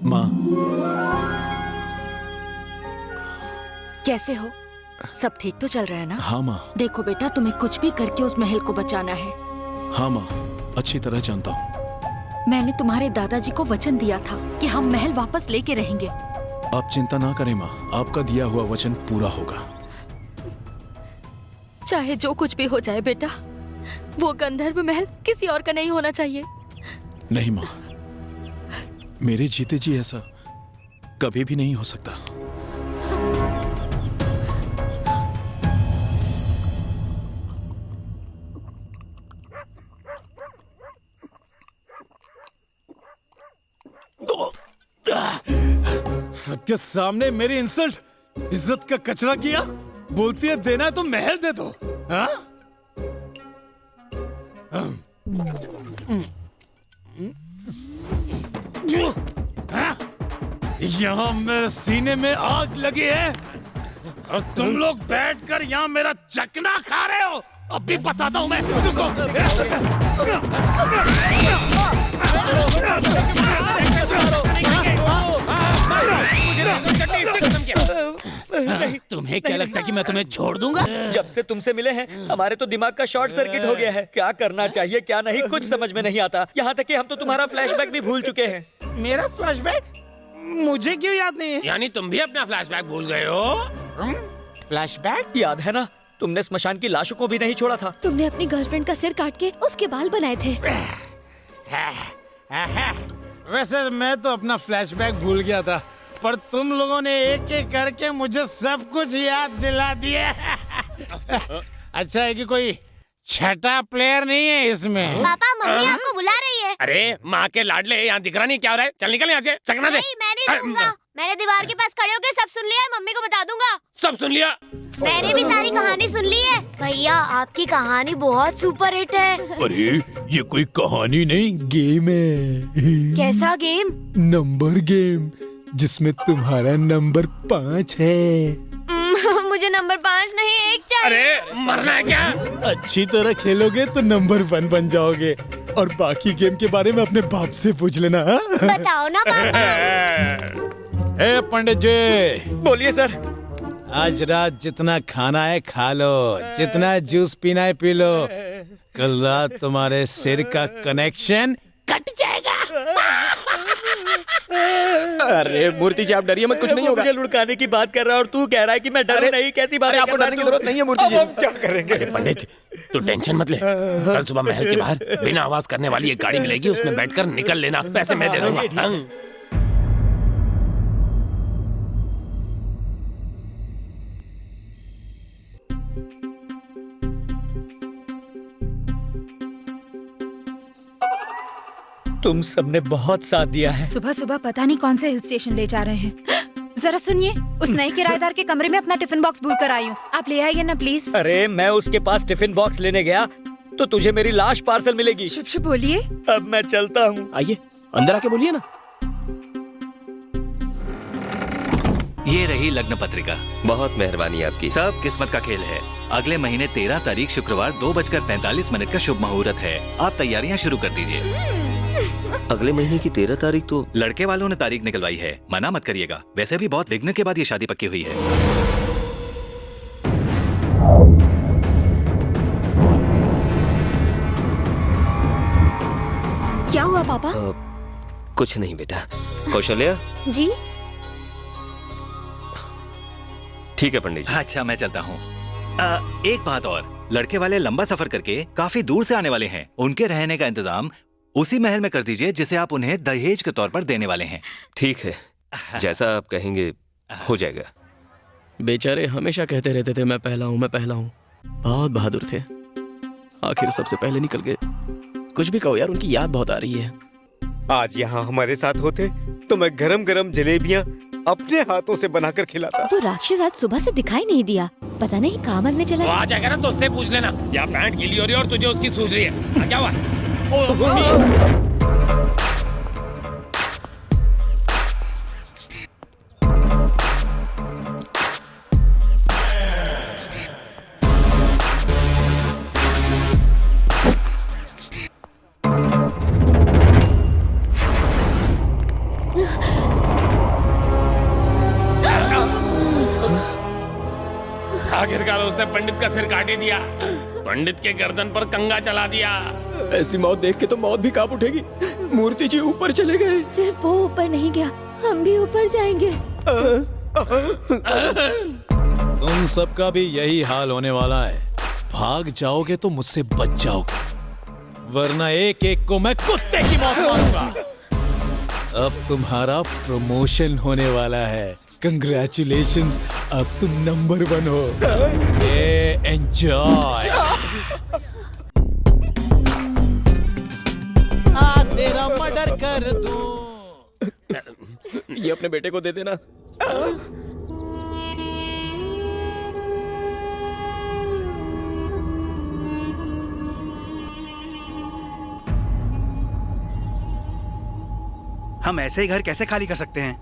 माँ, कैसे हो? सब ठीक तो चल रहा है ना? हाँ माँ। देखो बेटा, तुम्हें कुछ भी करके उस महल को बचाना है। हाँ माँ, अच्छी तरह जानता हूँ। मैंने तुम्हारे दादाजी को वचन दिया था कि हम महल वापस लेके रहेंगे। आप चिंता ना करें माँ, आपका दिया हुआ वचन पूरा होगा। चाहे जो कुछ भी हो जाए बेटा, वो गंधर्व महल किसी और का नहीं होना चाहिए। नहीं माँ, मेरे जीते जी ऐसा कभी भी नहीं हो सकता। सबके सामने मेरी इंसल्ट, इज्जत का कचरा किया। बोलती है देना है तो महल दे दो। हाँ? यहाँ मेरे सीने में आग लगी है और तुम लोग बैठकर यहाँ मेरा चकना खा रहे हो। अब भी बताता हूँ मैं तुमको। तुम्हें क्या लगता है कि मैं तुम्हें छोड़ दूंगा? जब से तुमसे मिले हैं हमारे तो दिमाग का शॉर्ट सर्किट हो गया है। क्या करना चाहिए क्या नहीं कुछ समझ में नहीं आता। यहाँ तक कि हम तो तुम्हारा फ्लैशबैक भी भूल चुके हैं। मेरा फ्लैशबैक? मुझे क्यों याद नहीं है? यानी तुम भी अपना फ्लैशबैक भूल गए हो? फ्लैशबैक? याद है ना, तुमने स्मशान की लाशों को भी नहीं छोड़ा था। तुमने अपनी गर्लफ्रेंड का सिर काट के उसके बाल बनाए थे। वैसे मैं तो अपना फ्लैशबैक भूल गया था, पर तुम लोगों ने एक एक करके मुझे सब कुछ याद दिला दिया। अच्छा है कि कोई छठा प्लेयर नहीं है इसमें। पापा, मम्मी आपको बुला रही है। अरे माँ के लाडले, यहाँ दिख रहा नहीं क्या हो रहा है? चल निकल यहाँ से, चकना दे। नहीं, मैं नहीं दूंगा। मैंने दीवार के पास खड़े होकर सब सुन लिया है, मम्मी को बता दूंगा। सब सुन लिया? मैंने भी सारी कहानी सुन ली है। भैया, आपकी कहानी बहुत सुपर हिट है। अरे ये कोई कहानी नहीं, गेम है। कैसा गेम? नंबर गेम, जिसमें तुम्हारा नंबर 5 है। मुझे नंबर 5 नहीं 1 चाहिए। अरे मरना है क्या? अच्छी तरह खेलोगे तो नंबर 1 बन जाओगे। और बाकी गेम के बारे में अपने बाप से पूछ लेना। बताओ ना पापा। ए पंडित जी। बोलिए सर। आज रात जितना खाना है खा लो, जितना जूस पीना है पी लो। कल रात तुम्हारे सिर का कनेक्शन कट जाएगा। अरे मूर्ति जी आप डरिए मत, कुछ नहीं होगा। मुझे लुढ़काने की बात कर रहा है और तू कह रहा है कि मैं डरे नहीं। कैसी बात है? आपको डरने की जरूरत नहीं है मूर्ति जी। अब हम क्या करेंगे? अरे पंडित, तू टेंशन मत ले। कल सुबह महल के बाहर बिना आवाज करने वाली एक गाड़ी मिलेगी, उसमें बैठकर निकल लेना। पैसे मैं दे दूंगा। तुम सबने बहुत साथ दिया है। सुबह सुबह पता नहीं कौन से हिल स्टेशन ले जा रहे हैं। जरा सुनिए, उस नए किराएदार के कमरे में अपना टिफिन बॉक्स भूल कर आई हूँ। आप ले आइए ना प्लीज। अरे मैं उसके पास टिफिन बॉक्स लेने गया तो तुझे मेरी लाश पार्सल मिलेगी। शुभ शुभ बोलिए। अब मैं चलता हूँ। आइए अंदर आके बोलिए ना। ये रही लग्न पत्रिका। बहुत मेहरबानी आपकी। सब किस्मत का खेल है। अगले महीने 13 तारीख शुक्रवार 2:45 का शुभ मुहूर्त है। आप तैयारियां शुरू कर दीजिए। अगले महीने की 13 तारीख तो लड़के वालों ने तारीख निकलवाई है, मना मत करिएगा। वैसे भी बहुत विघ्न के बाद ये शादी पक्की हुई है। क्या हुआ पापा? कुछ नहीं बेटा। कौशल्या जी। ठीक है पंडित जी। अच्छा मैं चलता हूँ। एक बात और, लड़के वाले लंबा सफर करके काफी दूर से आने वाले हैं। उनके रहने का इंतजाम उसी महल में कर दीजिए जिसे आप उन्हें दहेज के तौर पर देने वाले हैं। ठीक है, जैसा आप कहेंगे हो जाएगा। बेचारे हमेशा कहते रहते थे मैं पहला हूँ, मैं पहला हूँ। बहुत बहादुर थे, आखिर सबसे पहले निकल गए। कुछ भी कहो यार, उनकी याद बहुत आ रही है। आज यहाँ हमारे साथ होते तो मैं गरम गरम जलेबियाँ अपने हाथों से बनाकर खिलाता। वो राक्षस आज सुबह से दिखाई नहीं दिया, पता नहीं कहाँ मरने चला। वो आ जाएगा ना तो उससे पूछ लेना। या पैंट गीली हो रही है और तुझे उसकी सूझ रही है। क्या हुआ? ओ मम्मी। आखिरकार उसने पंडित का सिर काट ही दिया, पंडित के गर्दन पर कंगा चला दिया। ऐसी मौत देख के तो मौत भी कांप उठेगी। मूर्ति जी ऊपर चले गए। सिर्फ वो ऊपर नहीं गया, हम भी ऊपर जाएंगे। तुम सबका भी यही हाल होने वाला है। भाग जाओगे तो मुझसे बच जाओगे, वरना एक एक को मैं कुत्ते की मौत मारूंगा। अब तुम्हारा प्रमोशन होने वाला है। कंग्रेचुलेशंस, अब तुम नंबर 1 हो। एंजॉय। तेरा मर्डर कर दूं। ये अपने बेटे को दे देना। हम ऐसे ही घर कैसे खाली कर सकते हैं?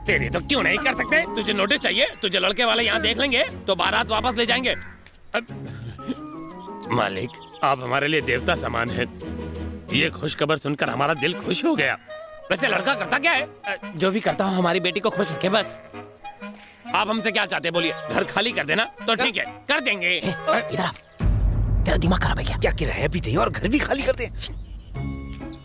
तेरी तो क्यों नहीं कर सकते? तुझे नोटिस चाहिए? तुझे लड़के वाले यहाँ देख लेंगे तो बारात वापस ले जाएंगे। मालिक, आप हमारे लिए देवता समान हैं। ये खुशखबर सुनकर हमारा दिल खुश हो गया। वैसे लड़का करता क्या है? जो भी करता हो हमारी बेटी को खुश रखे बस। आप हमसे क्या चाहते हैं बोलिए? घर खाली कर देना तो ठीक है, कर देंगे। इधर आ, तेरा दिमाग खराब है क्या? क्या किराया भी दें और घर भी खाली कर दें?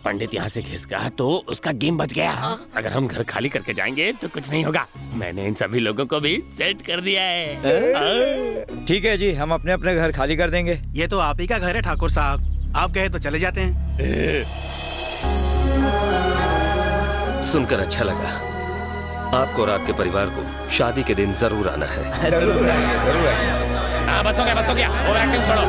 पंडित यहाँ से खिसका तो उसका गेम बच गया। अगर हम घर खाली करके जाएंगे तो कुछ नहीं होगा। मैंने इन सभी लोगों को भी सेट कर दिया है। ठीक है जी, हम अपने अपने घर खाली कर देंगे। ये तो आप ही का घर है ठाकुर साहब, आप कहे तो चले जाते हैं। सुनकर अच्छा लगा। आपको और आपके परिवार को शादी के दिन जरूर आना है। जरूर आएंगे। बस हो गया। वो एक्टिंग छोड़ो।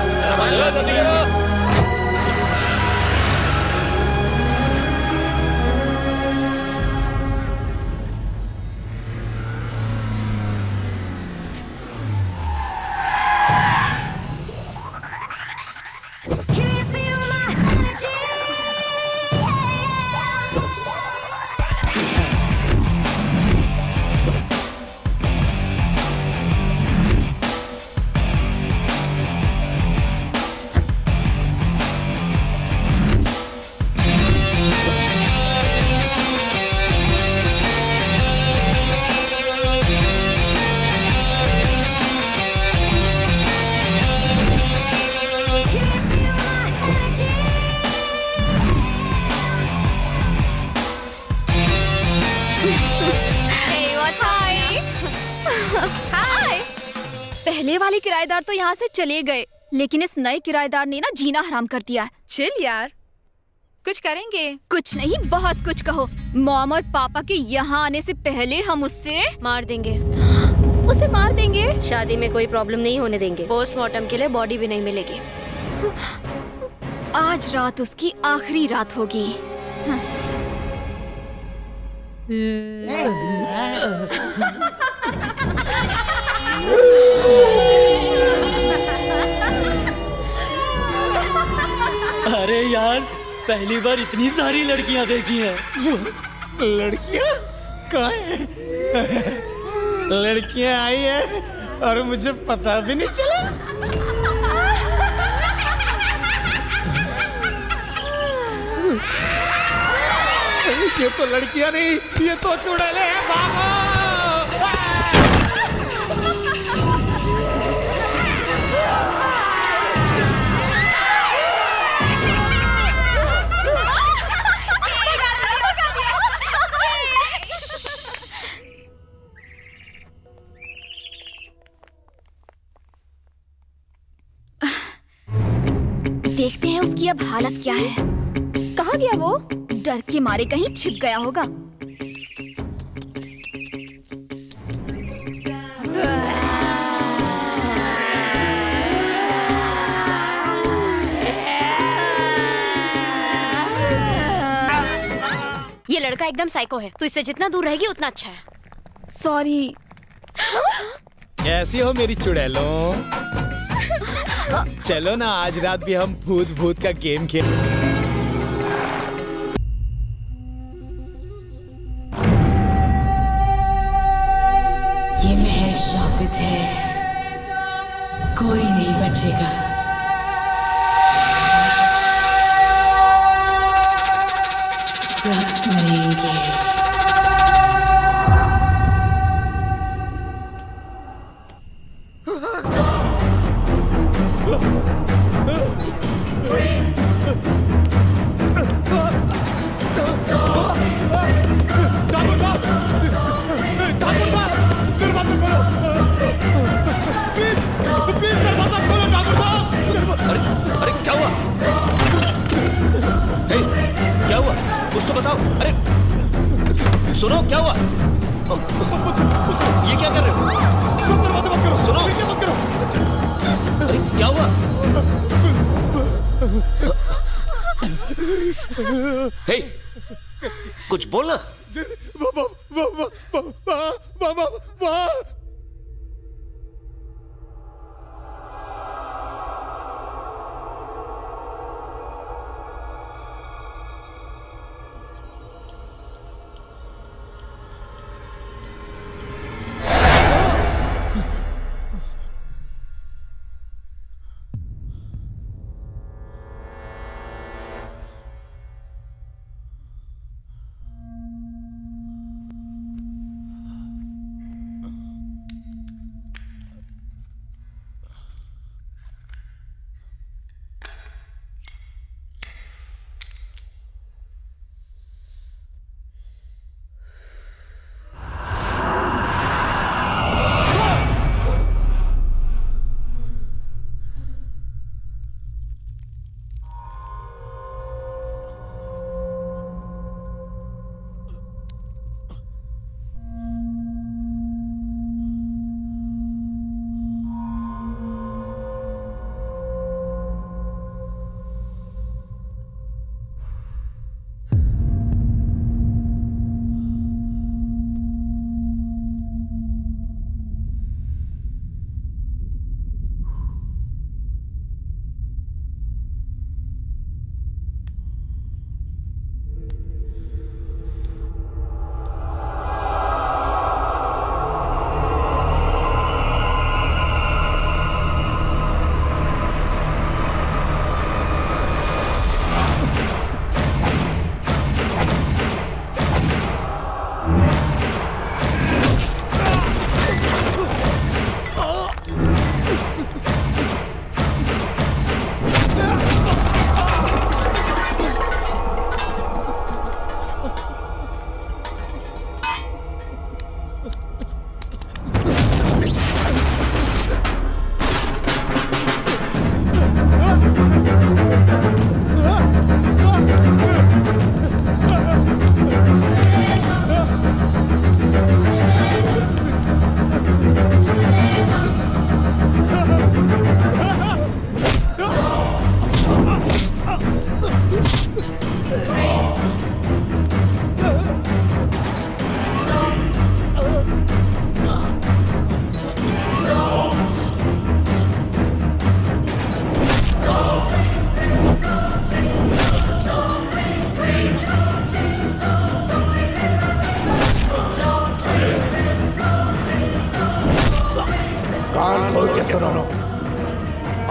पहले वाले किराएदार तो यहाँ से चले गए, लेकिन इस नए किराएदार ने ना जीना हराम कर दिया है। चिल यार, कुछ करेंगे। कुछ नहीं, बहुत कुछ कहो। मॉम और पापा के यहाँ आने से पहले हम उससे मार देंगे। उसे मार देंगे? शादी में कोई प्रॉब्लम नहीं होने देंगे। पोस्टमार्टम के लिए बॉडी भी नहीं मिलेगी। आज रात उसकी आखिरी रात होगी। अरे यार, पहली बार इतनी सारी लड़कियां देखी हैं। लड़कियां? कहाँ है? लड़कियां आई है और मुझे पता भी नहीं चला। ये तो लड़कियां नहीं, ये तो चुड़ैले हैं। भागो! देखते हैं उसकी अब हालत क्या है। कहाँ कहाँ गया वो? डर के मारे कहीं छिप गया होगा। ये लड़का एकदम साइको है, तो इससे जितना दूर रहेगी उतना अच्छा है। सॉरी। कैसी हो मेरी चुड़ैलों? चलो ना आज रात भी हम भूत भूत का गेम खेल। ये महल शापित है, कोई नहीं बचेगा। सब मरेंगे। अरे क्या हुआ? हे, क्या हुआ? कुछ तो बताओ। अरे सुनो, क्या हुआ? ये क्या कर रहे हो? सब दरवाजे बंद करो। सुनो, मत करो। अरे क्या हुआ? हे, कुछ बोलना।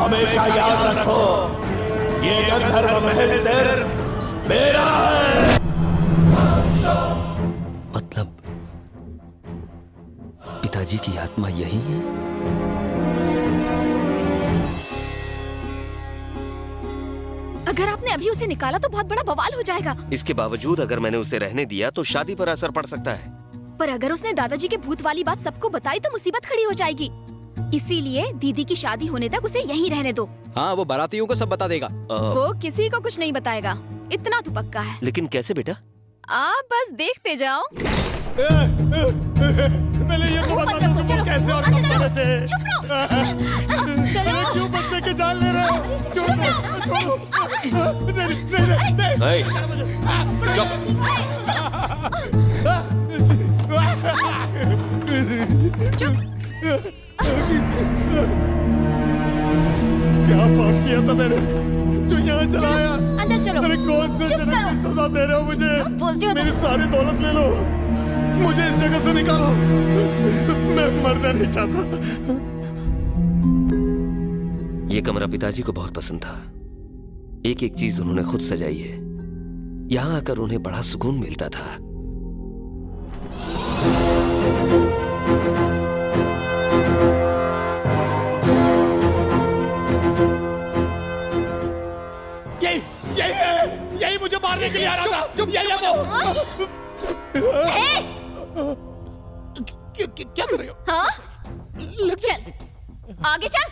हमेशा याद रखो, ये गंधर्व महल सिर्फ मेरा है। मतलब पिताजी की आत्मा यही है? अगर आपने अभी उसे निकाला तो बहुत बड़ा बवाल हो जाएगा। इसके बावजूद अगर मैंने उसे रहने दिया तो शादी पर असर पड़ सकता है। पर अगर उसने दादाजी के भूत वाली बात सबको बताई तो मुसीबत खड़ी हो जाएगी। इसीलिए दीदी की शादी होने तक उसे यहीं रहने दो। हाँ, वो बारातियों को सब बता देगा। वो किसी को कुछ नहीं बताएगा। इतना तो पक्का है। लेकिन कैसे बेटा? आप बस देखते जाओ। पहले ये तो बता दो तुम कैसे और कब चले थे? चुप रहो। चलो क्यों बच्चे की जान ले रहे हो? छोड़ो नहीं। क्या पाप किया था मैंने जो यहाँ चलाया? अंदर चलो। अरे कौन से जन्म की सजा दे रहे हो मुझे? बोलते हो मेरी सारी दौलत ले लो, मुझे इस जगह से निकालो, मैं मरना नहीं चाहता। ये कमरा पिताजी को बहुत पसंद था। एक एक चीज उन्होंने खुद सजाई है। यहाँ आकर उन्हें बड़ा सुकून मिलता था। यही मुझे मारने के लिए आ रहा था। यही है वो। क्या कर रहे हो? हाँ? चल आगे चल।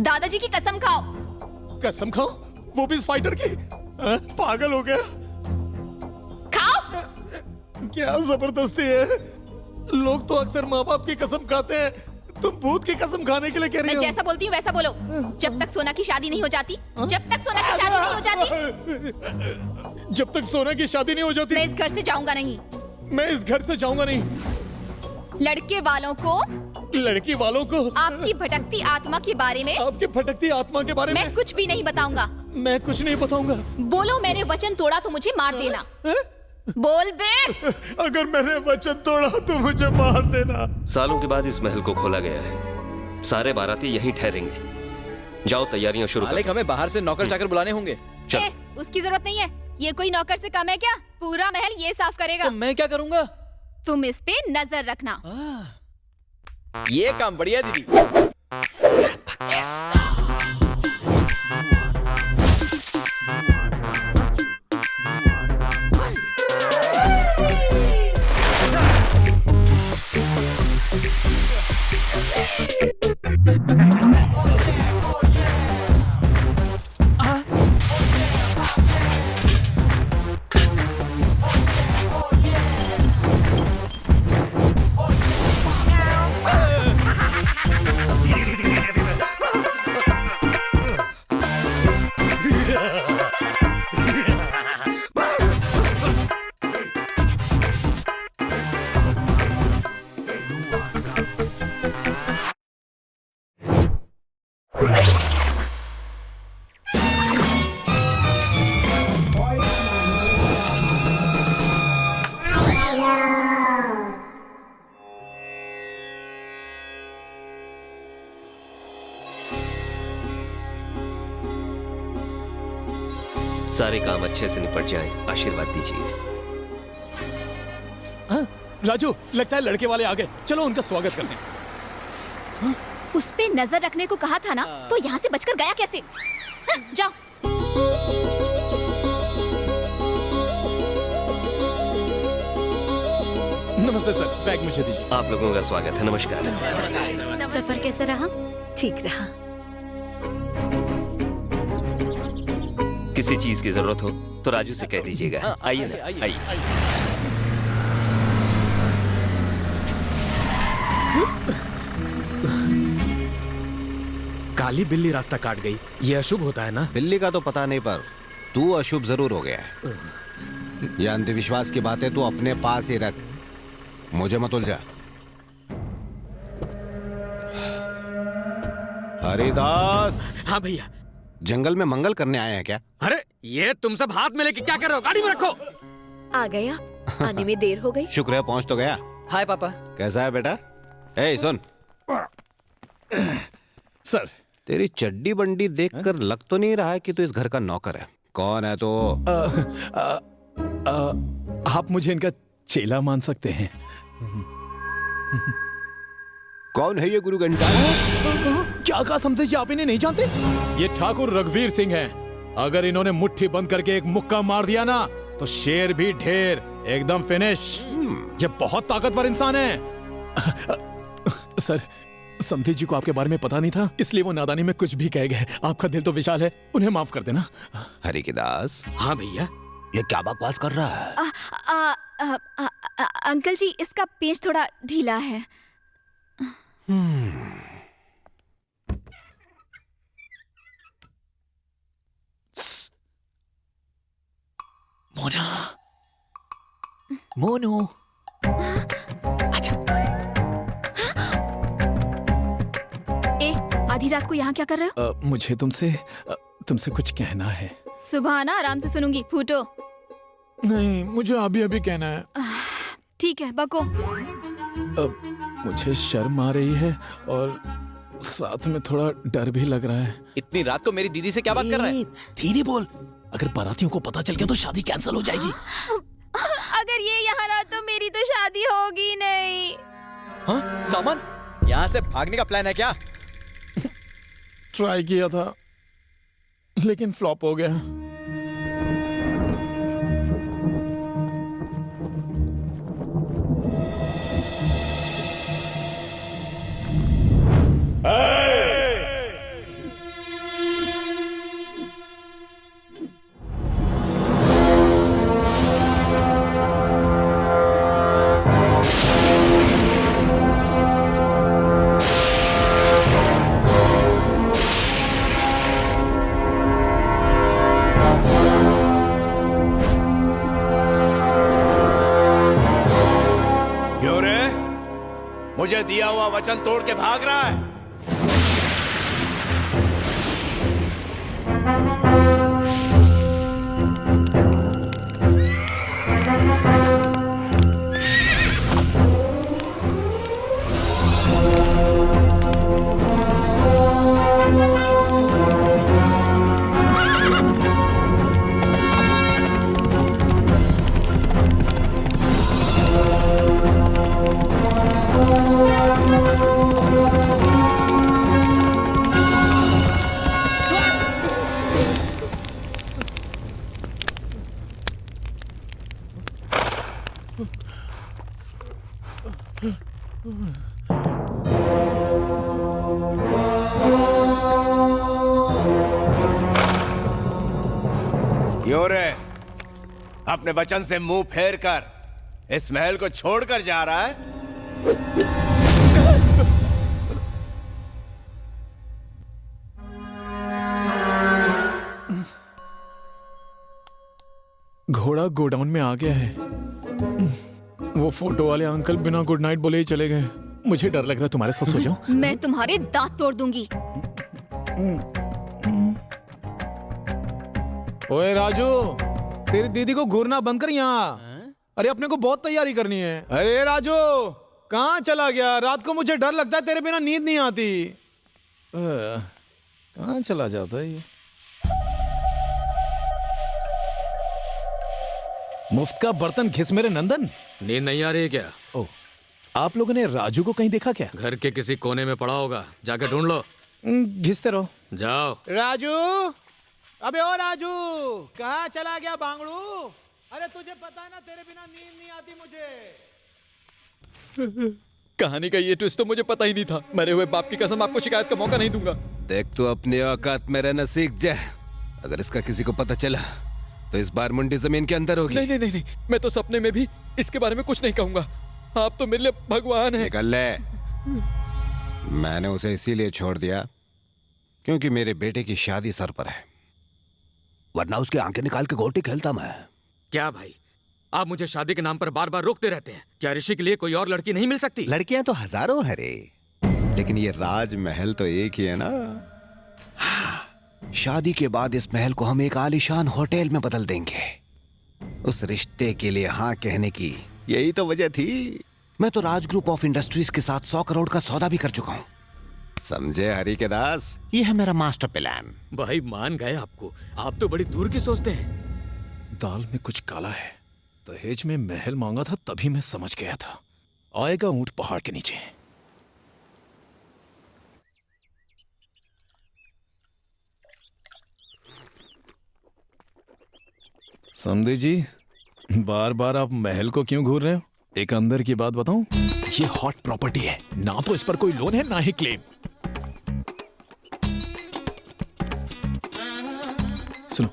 दादाजी की कसम खाओ। कसम खाओ? वो भी इस फाइटर की? पागल हो गया? खाओ। क्या जबरदस्ती है। लोग तो अक्सर माँ बाप की कसम खाते हैं, तुम भूत की कसम खाने के लिए कह रही हो? मैं जैसा बोलती हूँ वैसा बोलो। जब तक सोना की शादी नहीं हो जाती, जब तक सोना की शादी नहीं हो जाती, जब तक सोना की शादी नहीं हो जाती, मैं इस घर से जाऊंगा नहीं। मैं इस घर से जाऊंगा नहीं। लड़के वालों को, लड़की वालों को, आपकी भटकती आत्मा के बारे में, आपकी भटकती आत्मा के बारे में मैं कुछ भी नहीं बताऊंगा। मैं कुछ नहीं बताऊंगा। बोलो मैंने वचन तोड़ा तो मुझे मार देना। बोल बे। अगर मैंने वचन तोड़ा तो मुझे मार देना। सालों के बाद इस महल को खोला गया है। सारे बाराती यहीं ठहरेंगे। जाओ तैयारियां शुरू करो। मालिक, हमें बाहर से नौकर चाकर बुलाने होंगे। उसकी जरूरत नहीं है। ये कोई नौकर से कम है क्या? पूरा महल ये साफ करेगा। तो मैं क्या करूंगा? तुम इस पे नजर रखना। ये काम बढ़िया दीदी। सारे काम अच्छे से निपट जाएं। आशीर्वाद दीजिए। राजू, लगता है लड़के वाले आ गए। चलो उनका स्वागत करते हैं। उस पे नजर रखने को कहा था ना, तो यहाँ से बचकर गया कैसे? जाओ। नमस्ते सर, बैग मुझे दीजिए। आप लोगों का स्वागत है। नमस्कार। सफर कैसा रहा? ठीक रहा। किसी चीज की जरूरत हो तो राजू से कह दीजिएगा। आइए ना, आइए। काली बिल्ली रास्ता काट गई। ये अशुभ होता है ना? बिल्ली का तो पता नहीं, पर तू अशुभ जरूर हो गया है। ये अंधविश्वास की बातें तू अपने पास ही रख, मुझे मत उलझा। हरिदास। हाँ भैया। जंगल में मंगल करने आए हैं क्या? अरे ये तुम सब हाथ में लेके क्या कर रहे हो? गाड़ी में रखो। आ गया? आने में देर हो गई। शुक्र है पहुंच तो गया। हाय पापा। कैसा है बेटा? ए सुन सर, तेरी चड्डी बंडी देखकर लग तो नहीं रहा है कि तू इस घर का नौकर है। कौन है तो? आप मुझे इनका चेला मान सकते हैं। कौन है ये गुरु घंटा? क्या कहा समझे जी? आप इन्हें नहीं जानते? ये ठाकुर रघुवीर सिंह हैं। अगर इन्होंने मुट्ठी बंद करके एक मुक्का मार दिया ना, तो शेर भी ढेर, एकदम फिनिश। ये बहुत ताकतवर इंसान है। सर, समधी जी को आपके बारे में पता नहीं था, इसलिए वो नादानी में कुछ भी कह गए। आपका दिल तो विशाल है, उन्हें माफ कर देना। हरि के दास। हाँ भैया। ये क्या बकवास कर रहा है? अंकल जी, इसका पेच थोड़ा ढीला है। मोना, मोनू, ए, आधी रात को यहाँ क्या कर रहे हो? मुझे तुमसे कुछ कहना है। सुबह आना, आराम से सुनूंगी। फूटो। नहीं, मुझे अभी अभी कहना है। ठीक है, बको। मुझे शर्म आ रही है और साथ में थोड़ा डर भी लग रहा है। इतनी रात को मेरी दीदी से क्या बात कर रहा है? धीरे बोल, अगर बारातियों को पता चल गया तो शादी कैंसिल हो जाएगी। अगर ये यहाँ रहा तो मेरी तो शादी होगी नहीं। हाँ, सामान यहाँ से भागने का प्लान है क्या? ट्राई किया था लेकिन फ्लॉप हो गया। मुझे दिया हुआ वचन तोड़ के भाग रहा है। क्यों रे, अपने वचन से मुंह फेर कर इस महल को छोड़कर जा रहा है? घोड़ा गोडाउन में आ गया है। वो फोटो वाले अंकल बिना गुड नाइट बोले ही चले गए। मुझे डर लग रहा है तुम्हारे साथ सो जाऊं। मैं तुम्हारे दांत तोड़ दूंगी। ओए राजू, तेरी दीदी को घूरना बंद कर यहाँ। अरे अपने को बहुत तैयारी करनी है। अरे राजू, कहाँ चला गया? रात को मुझे डर लगता है, तेरे बिना नींद नहीं आती। कहाँ चला जाता है ये? मुफ्त का बर्तन घिस मेरे नंदन। नींद नहीं आ रही है क्या? ओ, आप लोगों ने राजू को कहीं देखा क्या? घर के किसी कोने में पड़ा होगा, जाके ढूंढ लो। घिसते रहो। जाओ। राजू, अबे ओ राजू, कहाँ चला गया बांगड़ू? अरे तुझे पता है ना, तेरे बिना नींद नहीं आती मुझे। कहानी का ये ट्विस्ट तो मुझे पता ही नहीं था। मरे हुए बाप की कसम, आपको शिकायत का मौका नहीं दूंगा। देख, तू अपनी औकात में रहना सीख जा। अगर इसका किसी को पता चला तो इस बार मुंडी जमीन के अंदर होगी। नहीं नहीं नहीं, मैं तो सपने में भी इसके बारे में कुछ नहीं कहूंगा। आप तो मेरे लिए भगवान हैं। निकल ले। मैंने उसे इसीलिए छोड़ दिया क्योंकि मेरे बेटे की शादी सर पर है, वरना उसकी आंखें निकाल के गोटी खेलता मैं। क्या भाई, आप मुझे शादी के नाम पर बार बार रोकते रहते हैं। क्या ऋषि के लिए कोई और लड़की नहीं मिल सकती? लड़कियां तो हजारों है रे, लेकिन ये राजमहल तो एक ही है ना। शादी के बाद इस महल को हम एक आलीशान होटल में बदल देंगे। उस रिश्ते के लिए हाँ कहने की यही तो वजह थी। मैं तो राज ग्रुप ऑफ इंडस्ट्रीज के साथ 100 करोड़ का सौदा भी कर चुका हूँ। समझे हरि के दास, ये है मेरा मास्टर प्लान। भाई मान गए आपको, आप तो बड़ी दूर की सोचते हैं। दाल में कुछ काला है। दहेज में महल मांगा था तभी मैं समझ गया था, आएगा ऊंट पहाड़ के नीचे। समझे जी, बार बार आप महल को क्यों घूर रहे हो? एक अंदर की बात बताऊं? ये हॉट प्रॉपर्टी है, ना तो इस पर कोई लोन है ना ही क्लेम। सुनो,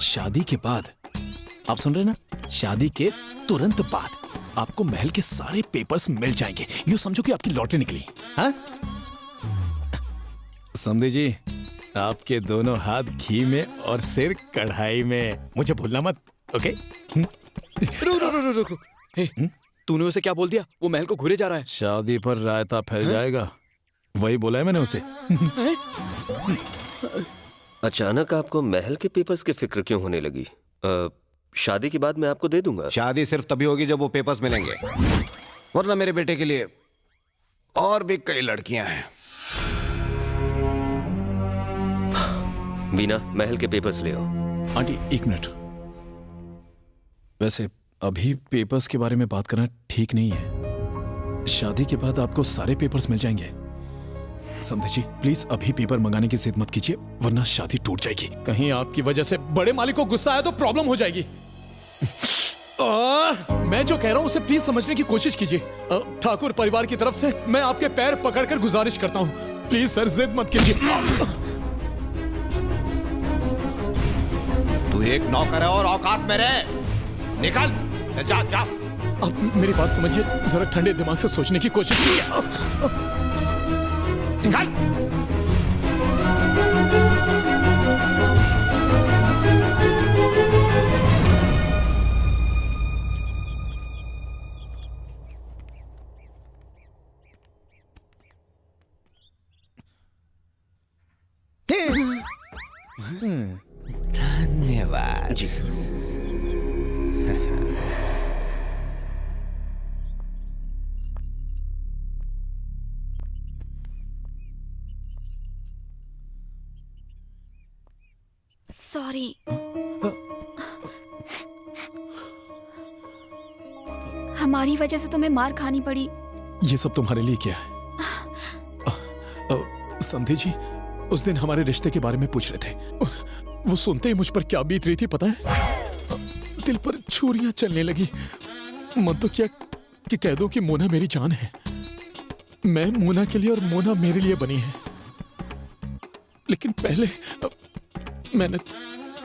शादी के बाद, आप सुन रहे ना, शादी के तुरंत बाद आपको महल के सारे पेपर्स मिल जाएंगे। यूं समझो कि आपकी लॉटरी निकली। हाँ समझे जी, आपके दोनों हाथ घी में और सिर कढ़ाई में। मुझे भूलना मत, ओके? रुक। तूने उसे क्या बोल दिया? वो महल को घूरे जा रहा है। शादी पर रायता फैल जाएगा, वही बोला है मैंने उसे। अचानक आपको महल के पेपर्स की फिक्र क्यों होने लगी? शादी के बाद मैं आपको दे दूंगा। शादी सिर्फ तभी होगी जब वो पेपर्स मिलेंगे, वरना मेरे बेटे के लिए और भी कई लड़कियां हैं। वीना, महल के पेपर्स ले आओ। आंटी एक मिनट, वैसे अभी पेपर्स के बारे में बात करना ठीक नहीं है। शादी के बाद आपको सारे पेपर्स मिल जाएंगे। समझे जी, प्लीज अभी पेपर मंगाने की जिद मत कीजिए, वरना शादी टूट जाएगी। कहीं आपकी वजह से बड़े मालिक को गुस्सा आया तो प्रॉब्लम हो जाएगी। मैं जो कह रहा हूं उसे प्लीज समझने की कोशिश कीजिए। ठाकुर परिवार की तरफ से मैं आपके पैर पकड़कर गुजारिश करता हूं, प्लीज सर जिद मत कीजिए। तू एक नौकर है और औकात में रहे। निकल, जा। आप मेरी बात समझिए, जरा ठंडे दिमाग से सोचने की कोशिश कीजिए। निकल। धन्यवाद जी। सॉरी। हमारी वजह से तुम्हें मार खानी पड़ी। ये सब तुम्हारे लिए क्या है? संधि जी उस दिन हमारे रिश्ते के बारे में पूछ रहे थे, वो सुनते ही मुझ पर क्या बीत रही थी पता है? दिल पर छुरियां चलने लगी। मन तो क्या कि कह दो कि मोना मेरी जान है। मैं मोना के लिए और मोना मेरे लिए बनी है। लेकिन पहले मैंने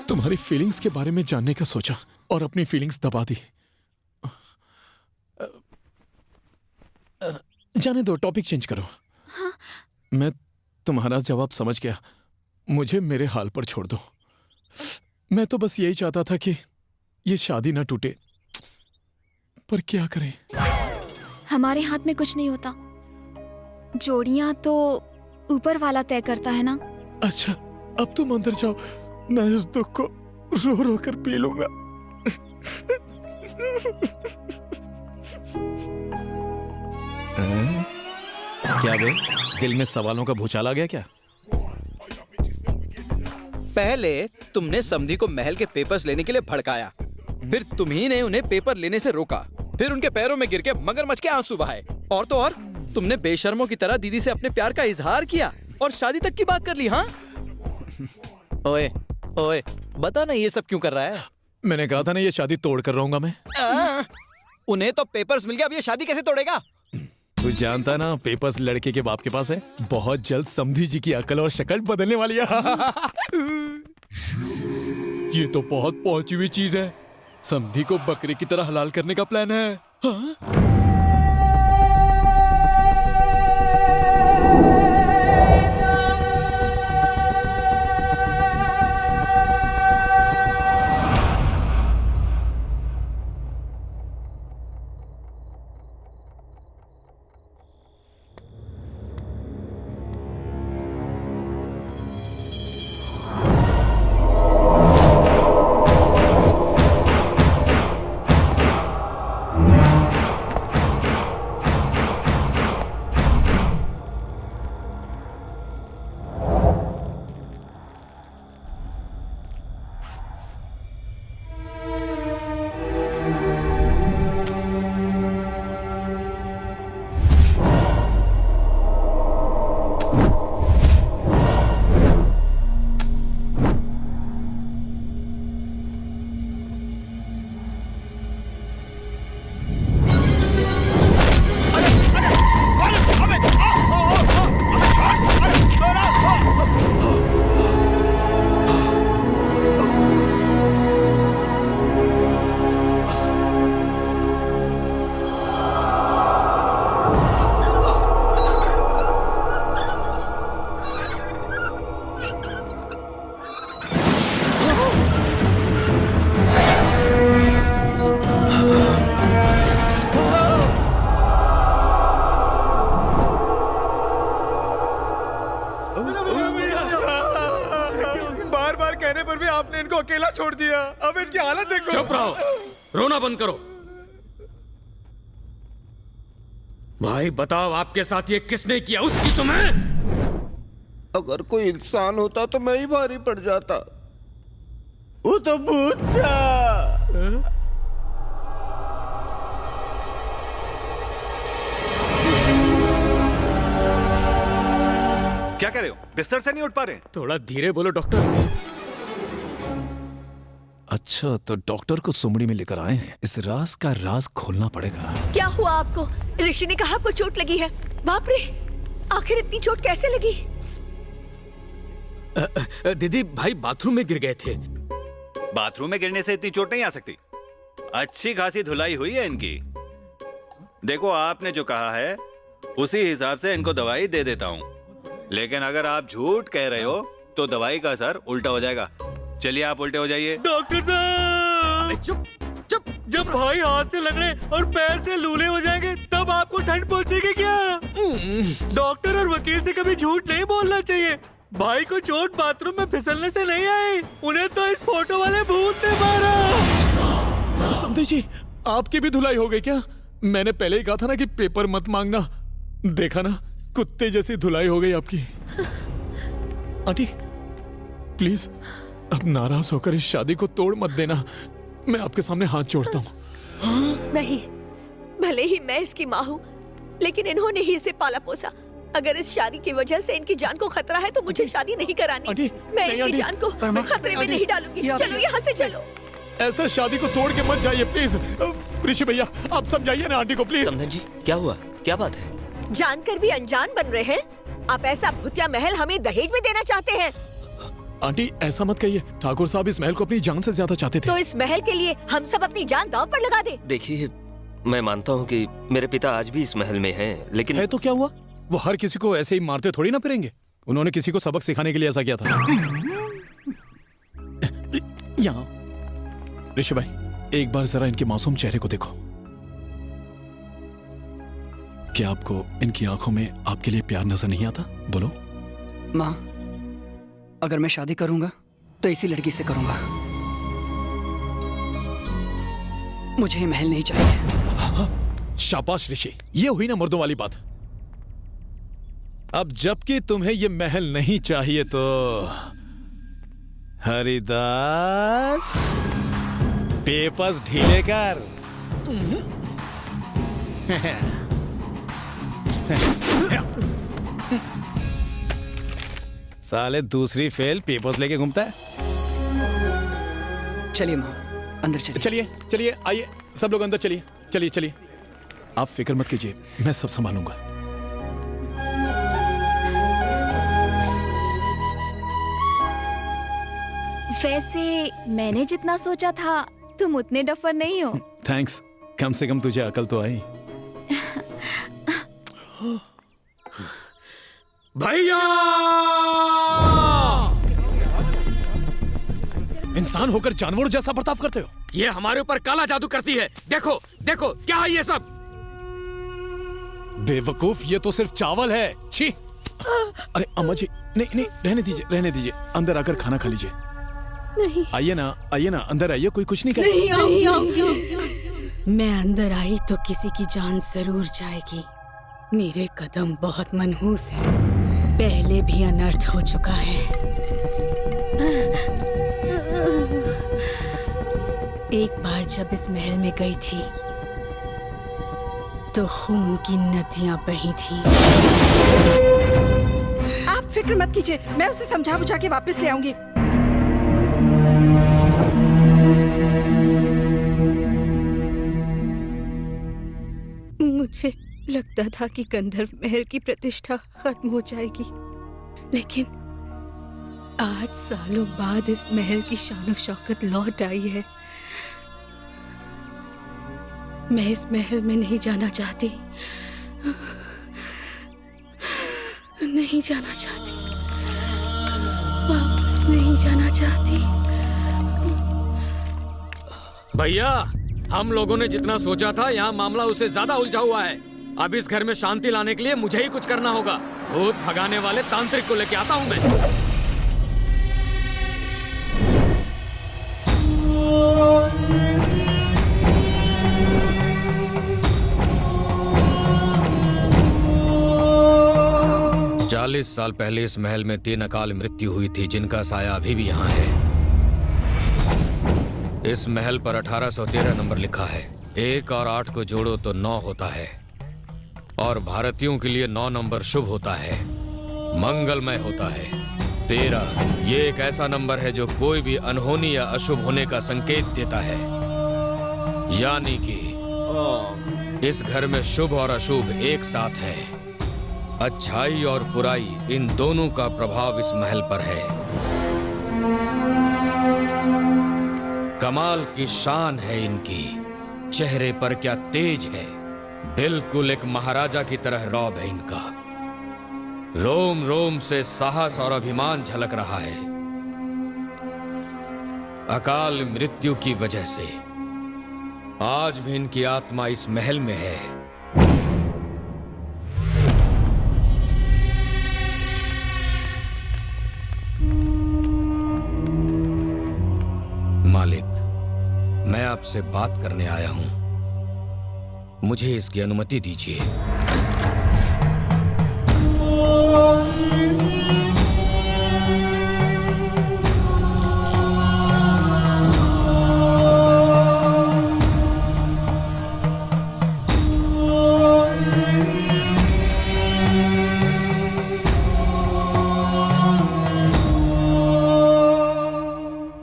तुम्हारी फीलिंग्स के बारे में जानने का सोचा और अपनी फीलिंग्स दबा दी। जाने दो, टॉपिक चेंज करो। हाँ? मैं तुम्हारा जवाब समझ गया, मुझे मेरे हाल पर छोड़ दो। मैं तो बस यही चाहता था कि ये शादी ना टूटे, पर क्या करें? हमारे हाथ में कुछ नहीं होता, जोड़ियां तो ऊपर वाला तय करता है ना। अच्छा, अब तुम अंदर जाओ, मैं इस दुख को रो रो कर पी लूंगा। क्या बे, दिल में सवालों का भूचाल आ गया क्या? पहले तुमने समधी को महल के पेपर्स लेने के लिए भड़काया, फिर तुम्ही ने उन्हें पेपर लेने से रोका, फिर उनके पैरों में गिर के मगरमच्छ के आंसू बहाए, और तो और तुमने बेशर्मों की तरह दीदी से अपने प्यार का इजहार किया और शादी तक की बात कर ली। हाँ ओए ओए, बता ना ये सब क्यों कर रहा है? मैंने कहा था ना ये शादी तोड़ कर रहूंगा मैं। उन्हें तो पेपर्स मिल गया, अब ये शादी कैसे तोड़ेगा? तू जानता ना पेपर्स लड़के के बाप के पास है। बहुत जल्द समधी जी की अकल और शक्ल बदलने वाली है। ये तो बहुत पहुंची हुई चीज है। समधी को बकरी की तरह हलाल करने का प्लान है। हाँ? बार बार कहने पर भी आपने इनको अकेला छोड़ दिया। अब इनकी हालत देखो। चुप रहो, रोना बंद करो। भाई बताओ, आपके साथ ये किसने किया? उसकी तुम्हें? अगर कोई इंसान होता तो मैं ही भारी पड़ जाता। वो तो भूत था। क्या कह रहे हो? बिस्तर से नहीं उठ पा रहे? थोड़ा धीरे बोलो डॉक्टर। अच्छा, तो डॉक्टर को सुमड़ी में लेकर आए हैं। इस राज का राज खोलना पड़ेगा। क्या हुआ आपको? ऋषि ने कहा आपको चोट लगी है। बाप रे, आखिर इतनी चोट कैसे लगी? दीदी, भाई बाथरूम में गिर गए थे। बाथरूम में गिरने से इतनी चोट नहीं आ सकती। अच्छी खासी धुलाई हुई है इनकी। देखो, आपने जो कहा है उसी हिसाब से इनको दवाई दे देता हूँ, लेकिन अगर आप झूठ कह रहे हो तो दवाई का असर उल्टा हो जाएगा। चलिए, आप उल्टे हो जाइए। डॉक्टर साहब, चुप चुप। जब भाई हाथ से लगने और पैर से लूले हो जाएंगे तब आपको ठंड पहुंचेगी क्या? डॉक्टर और वकील से कभी झूठ नहीं बोलना चाहिए। भाई को चोट बाथरूम में फिसलने से नहीं आई, उन्हें तो इस फोटो वाले भूत ने मारा। समझे जी, आपकी भी धुलाई हो गई क्या? मैंने पहले ही कहा था ना कि पेपर मत मांगना। देखा ना, कुत्ते जैसी धुलाई हो गई आपकी। आंटी प्लीज अब नाराज होकर इस शादी को तोड़ मत देना। मैं आपके सामने हाथ जोड़ता हूँ। नहीं, भले ही मैं इसकी माँ हूँ, लेकिन इन्होंने ही इसे पाला पोसा। अगर इस शादी की वजह से इनकी जान को खतरा है तो मुझे शादी नहीं करानी। मैं इनकी जान को खतरे में नहीं डालूंगी। चलो यहाँ से चलो। ऐसा शादी को तोड़ के मत जाइए प्लीज। ऋषि भैया, आप समझाइए ना आंटी को प्लीज। समधन जी, क्या हुआ? क्या बात है? जानकर भी अनजान बन रहे हैं। आप ऐसा भूतिया महल हमें दहेज में देना चाहते हैं? आंटी ऐसा मत कहिए। ठाकुर साहब इस महल को अपनी जान से ज्यादा चाहते थे। तो इस महल के लिए हम सब अपनी जान दांव पर लगा दे। देखिए, मैं मानता हूँ कि मेरे पिता आज भी इस महल में हैं, लेकिन है तो क्या हुआ? वो हर किसी को ऐसे ही मारते थोड़ी ना फिरेंगे। उन्होंने किसी को सबक सिखाने के लिए ऐसा किया था। यहाँ ऋषि भाई, एक बार जरा इनके मासूम चेहरे को देखो। क्या आपको इनकी आंखों में आपके लिए प्यार नजर नहीं आता? बोलो। माँ, अगर मैं शादी करूंगा तो इसी लड़की से करूंगा। मुझे ये महल नहीं चाहिए। शाबाश ऋषि, ये हुई ना मर्दों वाली बात। अब जबकि तुम्हें ये महल नहीं चाहिए तो हरिदास पेपर्स ढीले कर। साले दूसरी फेल पेपर्स लेके घूमता है। चलिए माँ, अंदर चलिए। चलिए चलिए, आइए सब लोग अंदर चलिए। चलिए चलिए, आप फिक्र मत कीजिए, मैं सब संभालूंगा। वैसे मैंने जितना सोचा था तुम उतने डफर नहीं हो। थैंक्स, कम से कम तुझे अकल तो आई। भैया, इंसान होकर जानवरों जैसा बर्ताव करते हो। ये हमारे ऊपर काला जादू करती है। देखो देखो, क्या है ये सब? बेवकूफ, ये तो सिर्फ चावल है। छी! अरे अम्मा जी, नहीं नहीं, रहने दीजिए रहने दीजिए। अंदर आकर खाना खा लीजिए। नहीं, आइए ना, अंदर आइए। कोई कुछ नहीं कर। नहीं आऊंगी। मैं अंदर आई तो किसी की जान जरूर जाएगी। मेरे कदम बहुत मनहूस हैं। पहले भी अनर्थ हो चुका है। एक बार जब इस महल में गई थी तो खून की नदियां बही थी। आप फिक्र मत कीजिए, मैं उसे समझा बुझा के वापस ले आऊंगी। मुझे लगता था कि गंधर्व महल की प्रतिष्ठा खत्म हो जाएगी, लेकिन आज सालों बाद इस महल की शान और शौकत लौट आई है। मैं इस महल में नहीं जाना चाहती, नहीं जाना चाहती, वापस नहीं जाना चाहती। भैया, हम लोगों ने जितना सोचा था यहाँ मामला उससे ज्यादा उलझा हुआ है। अब इस घर में शांति लाने के लिए मुझे ही कुछ करना होगा। भूत भगाने वाले तांत्रिक को लेके आता हूं मैं। चालीस साल पहले इस महल में 3 अकाल मृत्यु हुई थी, जिनका साया अभी भी यहाँ है। इस महल पर 1813 नंबर लिखा है। 1 और 8 को जोड़ो तो 9 होता है, और भारतीयों के लिए 9 नंबर शुभ होता है, मंगलमय होता है। 13 ये एक ऐसा नंबर है जो कोई भी अनहोनी या अशुभ होने का संकेत देता है, यानी कि इस घर में शुभ और अशुभ एक साथ है। अच्छाई और बुराई इन दोनों का प्रभाव इस महल पर है। कमाल की शान है इनकी, चेहरे पर क्या तेज है, बिल्कुल एक महाराजा की तरह रौब है इनका। रोम रोम से साहस और अभिमान झलक रहा है। अकाल मृत्यु की वजह से आज भी इनकी आत्मा इस महल में है। मालिक, मैं आपसे बात करने आया हूं, मुझे इसकी अनुमति दीजिए।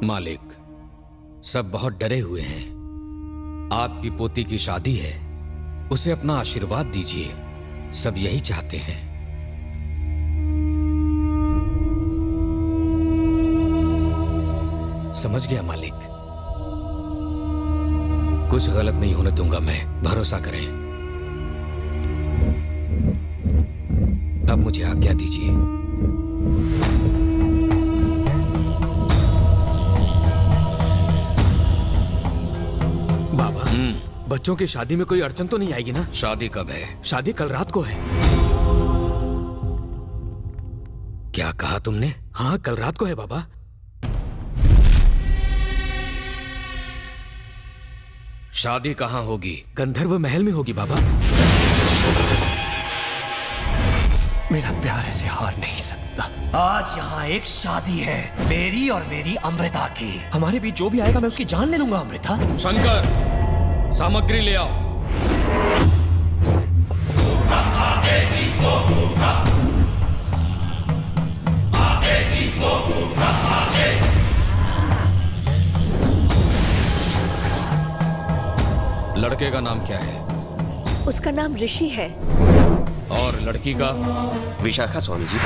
मालिक, सब बहुत डरे हुए हैं। आपकी पोती की शादी है, उसे अपना आशीर्वाद दीजिए, सब यही चाहते हैं। समझ गया मालिक, कुछ गलत नहीं होने दूंगा मैं, भरोसा करें। अब मुझे आज्ञा दीजिए। बच्चों की शादी में कोई अड़चन तो नहीं आएगी ना? शादी कब है? शादी कल रात को है। क्या कहा तुमने? हाँ, कल रात को है बाबा। शादी कहाँ होगी? गंधर्व महल में होगी बाबा। मेरा प्यार ऐसे हार नहीं सकता। आज यहाँ एक शादी है, मेरी और मेरी अमृता की। हमारे बीच जो भी आएगा मैं उसकी जान ले लूंगा। अमृता, शंकर, सामग्री ले आओ। लड़के का नाम क्या है? उसका नाम ऋषि है। और लड़की का? विशाखा स्वामी जी।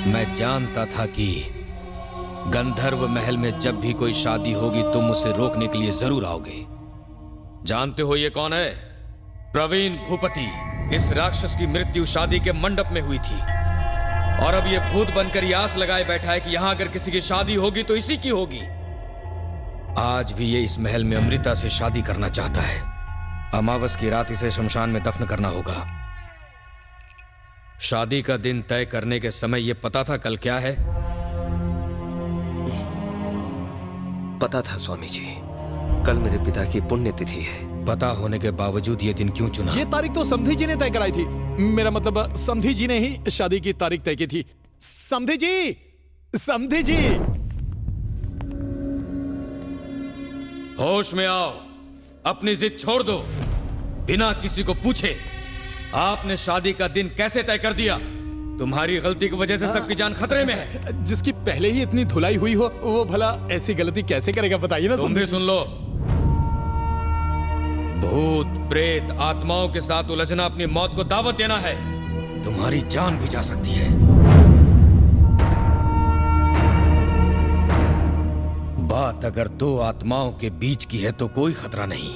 मैं जानता था कि गंधर्व महल में जब भी कोई शादी होगी तुम उसे रोकने के लिए जरूर आओगे। जानते हो ये कौन है? प्रवीण भूपति। इस राक्षस की मृत्यु शादी के मंडप में हुई थी, और अब ये भूत बनकर ये आस लगाए बैठा है कि यहां अगर किसी की शादी होगी तो इसी की होगी। आज भी ये इस महल में अमृता से शादी करना चाहता है। अमावस की रात इसे शमशान में दफन करना होगा। शादी का दिन तय करने के समय ये पता था कल क्या है? पता था स्वामी जी, कल मेरे पिता की पुण्यतिथि है। पता होने के बावजूद ये दिन क्यों चुना? ये तारीख तो समधी जी ने तय कराई थी। मेरा मतलब समधी जी ने ही शादी की तारीख तय की थी। समधी जी, समधी जी, होश में आओ, अपनी जिद छोड़ दो। बिना किसी को पूछे आपने शादी का दिन कैसे तय कर दिया? तुम्हारी गलती की वजह से सबकी जान खतरे में है। जिसकी पहले ही इतनी धुलाई हुई हो वो भला ऐसी गलती कैसे करेगा, बताइए ना। तुम भी सुन लो। भूत प्रेत आत्माओं के साथ उलझना अपनी मौत को दावत देना है। तुम्हारी जान भी जा सकती है। बात अगर दो आत्माओं के बीच की है तो कोई खतरा नहीं,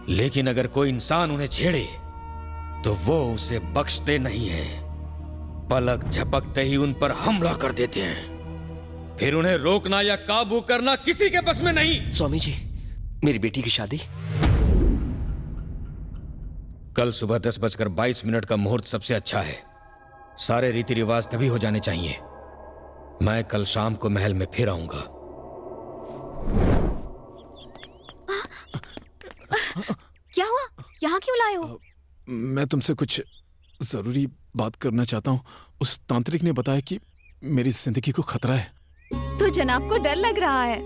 लेकिन अगर कोई इंसान उन्हें छेड़े तो वो उसे बख्शते नहीं हैं। पलक झपकते ही उन पर हमला कर देते हैं। फिर उन्हें रोकना या काबू करना किसी के बस में नहीं। स्वामी जी, मेरी बेटी की शादी कल सुबह 10:22 का मुहूर्त सबसे अच्छा है। सारे रीति रिवाज तभी हो जाने चाहिए। मैं कल शाम को महल में फिर आऊंगा। क्या हुआ? यहाँ क्यों लाए हो? मैं तुमसे कुछ जरूरी बात करना चाहता हूँ। उस तांत्रिक ने बताया कि मेरी जिंदगी को खतरा है। तो जनाब को डर लग रहा है।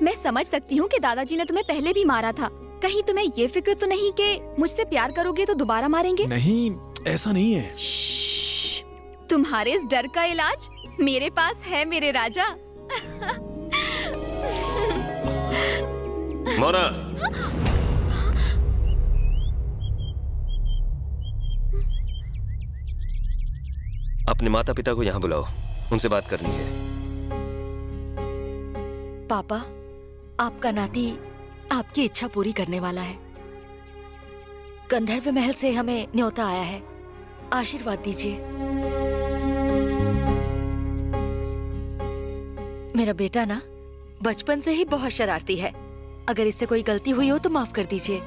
मैं समझ सकती हूँ कि दादाजी ने तुम्हें पहले भी मारा था। कहीं तुम्हें ये फिक्र तो नहीं कि मुझसे प्यार करोगे तो दोबारा मारेंगे? नहीं, ऐसा नहीं है। तुम्हारे इस डर का इलाज मेरे पास है मेरे राजा। मोना, अपने माता पिता को यहाँ बुलाओ, उनसे बात करनी है। पापा, आपका नाती आपकी इच्छा पूरी करने वाला है। गंधर्व महल से हमें न्योता आया है, आशीर्वाद दीजिए। मेरा बेटा ना बचपन से ही बहुत शरारती है। अगर इससे कोई गलती हुई हो तो माफ कर दीजिए।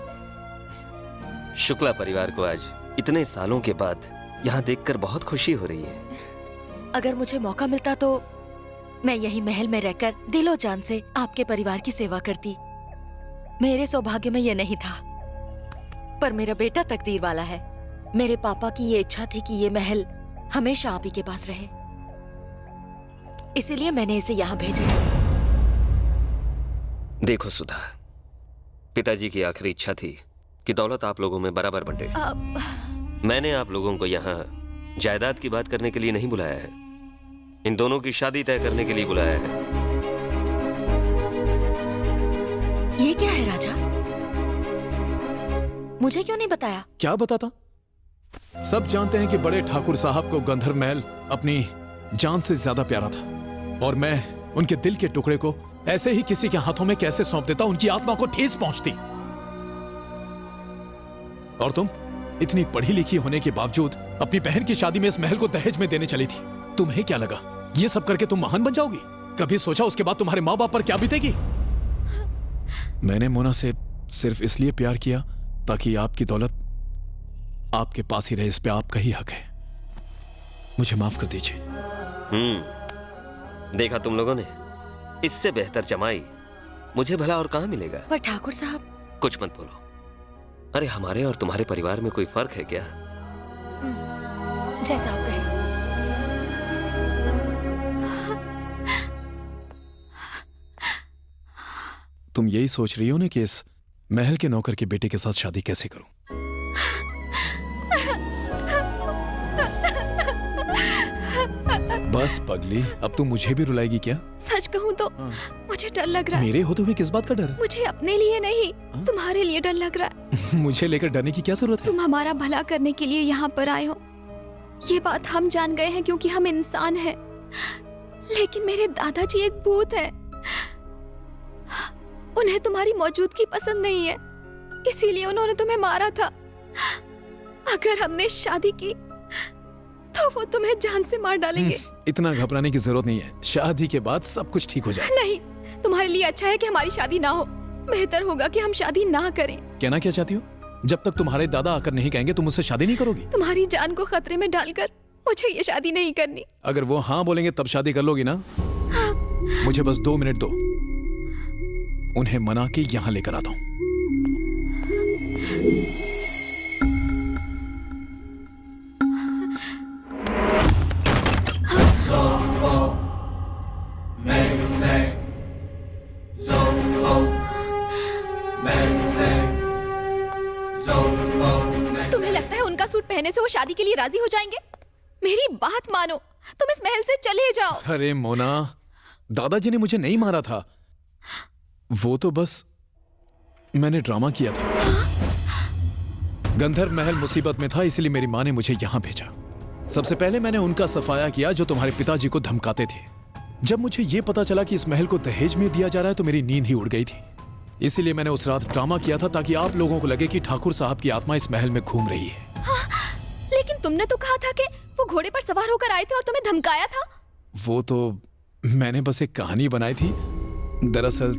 शुक्ला परिवार को आज इतने सालों के बाद यहाँ देखकर बहुत खुशी हो रही है। अगर मुझे मौका मिलता तो मैं यही महल में रहकर दिलो जान से आपके परिवार की सेवा करती। मेरे सौभाग्य में यह नहीं था, पर मेरा बेटा तकदीर वाला है। मेरे पापा की ये इच्छा थी कि ये महल हमेशा आप ही के पास रहे, इसीलिए मैंने इसे यहाँ भेजा है। देखो सुधा, पिताजी की आखिरी इच्छा थी कि दौलत आप लोगों में बराबर बंटे। मैंने आप लोगों को यहाँ जायदाद की बात करने के लिए नहीं बुलाया है, इन दोनों की शादी तय करने के लिए बुलाया है। ये क्या है राजा? मुझे क्यों नहीं बताया? क्या बताता? सब जानते हैं कि बड़े ठाकुर साहब को गंधर्व महल अपनी जान से ज्यादा प्यारा था, और मैं उनके दिल के टुकड़े को ऐसे ही किसी के हाथों में कैसे सौंप देता, उनकी आत्मा को ठेस पहुंचती। और तुम इतनी पढ़ी लिखी होने के बावजूद अपनी बहन की शादी में इस महल को दहेज में देने चली थी। तुम्हें क्या लगा ये सब करके तुम महान बन जाओगी? कभी सोचा उसके बाद तुम्हारे माँ बाप पर क्या बीतेगी? मैंने मोना से सिर्फ इसलिए प्यार किया ताकि आपकी दौलत आपके पास ही रहे, इस पे आपका ही हक है। मुझे माफ कर दीजिए। देखा तुम लोगों ने, इससे बेहतर जमाई मुझे भला और कहां मिलेगा। पर ठाकुर साहब। कुछ मत बोलो। अरे हमारे और तुम्हारे परिवार में कोई फर्क है क्या? जैसा आप कहें। तुम यही सोच रही हो ना कि इस महल के नौकर के बेटे के साथ शादी कैसे करूं? बस पगली, अब तू मुझे भी रुलाएगी क्या? सच कहूँ तो मुझे डर लग रहा है। मेरे होते हुए किस बात का डर? मुझे अपने लिए नहीं, तुम्हारे लिए डर लग रहा है। मुझे लेकर डरने की क्या जरूरत है? तुम हमारा भला करने के लिए यहाँ पर आए हो, ये बात हम जान गए हैं क्योंकि हम इंसान हैं। लेकिन मेरे दादाजी एक भूत है, उन्हें तुम्हारी मौजूदगी पसंद नहीं है, इसीलिए उन्होंने तुम्हें मारा था। अगर हमने शादी की तो वो तुम्हें जान से मार डालेंगे। इतना घबराने की जरूरत नहीं है, शादी के बाद सब कुछ ठीक हो जाए। नहीं, तुम्हारे लिए अच्छा है कि हमारी शादी ना हो। बेहतर होगा कि हम शादी ना करें। कहना क्या चाहती हो? जब तक तुम्हारे दादा आकर नहीं कहेंगे तुम मुझसे शादी नहीं करोगी? तुम्हारी जान को खतरे में डालकर मुझे ये शादी नहीं करनी। अगर वो हाँ बोलेंगे तब शादी कर लोगी ना? मुझे बस 2 मिनट दो, उन्हें मना के यहाँ लेकर आता हूँ। तुम्हें लगता है उनका सूट पहनने से वो शादी के लिए राजी हो जाएंगे? मेरी बात मानो, तुम इस महल से चले जाओ। अरे मोना, दादाजी ने मुझे नहीं मारा था, वो तो बस मैंने ड्रामा किया था। गंधर्व महल मुसीबत में था, इसलिए मेरी माँ ने मुझे यहाँ भेजा। सबसे पहले मैंने उनका सफाया किया जो तुम्हारे पिताजी को धमकाते थे। जब मुझे ये पता चला कि इस महल को दहेज में दिया जा रहा है तो मेरी नींद ही उड़ गई थी। इसीलिए मैंने उस रात ड्रामा किया था ताकि आप लोगों को लगे कि ठाकुर साहब की आत्मा इस महल में घूम रही है। लेकिन तुमने तो कहा था कि वो घोड़े पर सवार होकर आए थे और तुम्हें धमकाया था। वो तो मैंने बस एक कहानी बनाई थी। दरअसल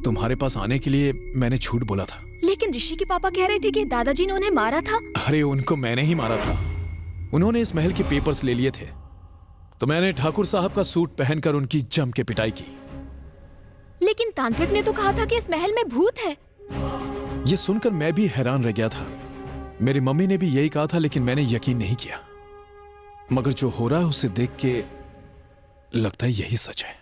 तुम्हारे पास आने के लिए मैंने झूठ बोला था। लेकिन ऋषि के पापा कह रहे थे कि दादाजी ने उन्हें मारा था। अरे उनको मैंने ही मारा था। उन्होंने इस महल के पेपर्स ले लिए थे तो मैंने ठाकुर साहब का सूट पहनकर उनकी जम के पिटाई की। लेकिन तांत्रिक ने तो कहा था कि इस महल में भूत है। ये सुनकर मैं भी हैरान रह गया था। मेरी मम्मी ने भी यही कहा था लेकिन मैंने यकीन नहीं किया। मगर जो हो रहा है उसे देख के लगता है यही सच है।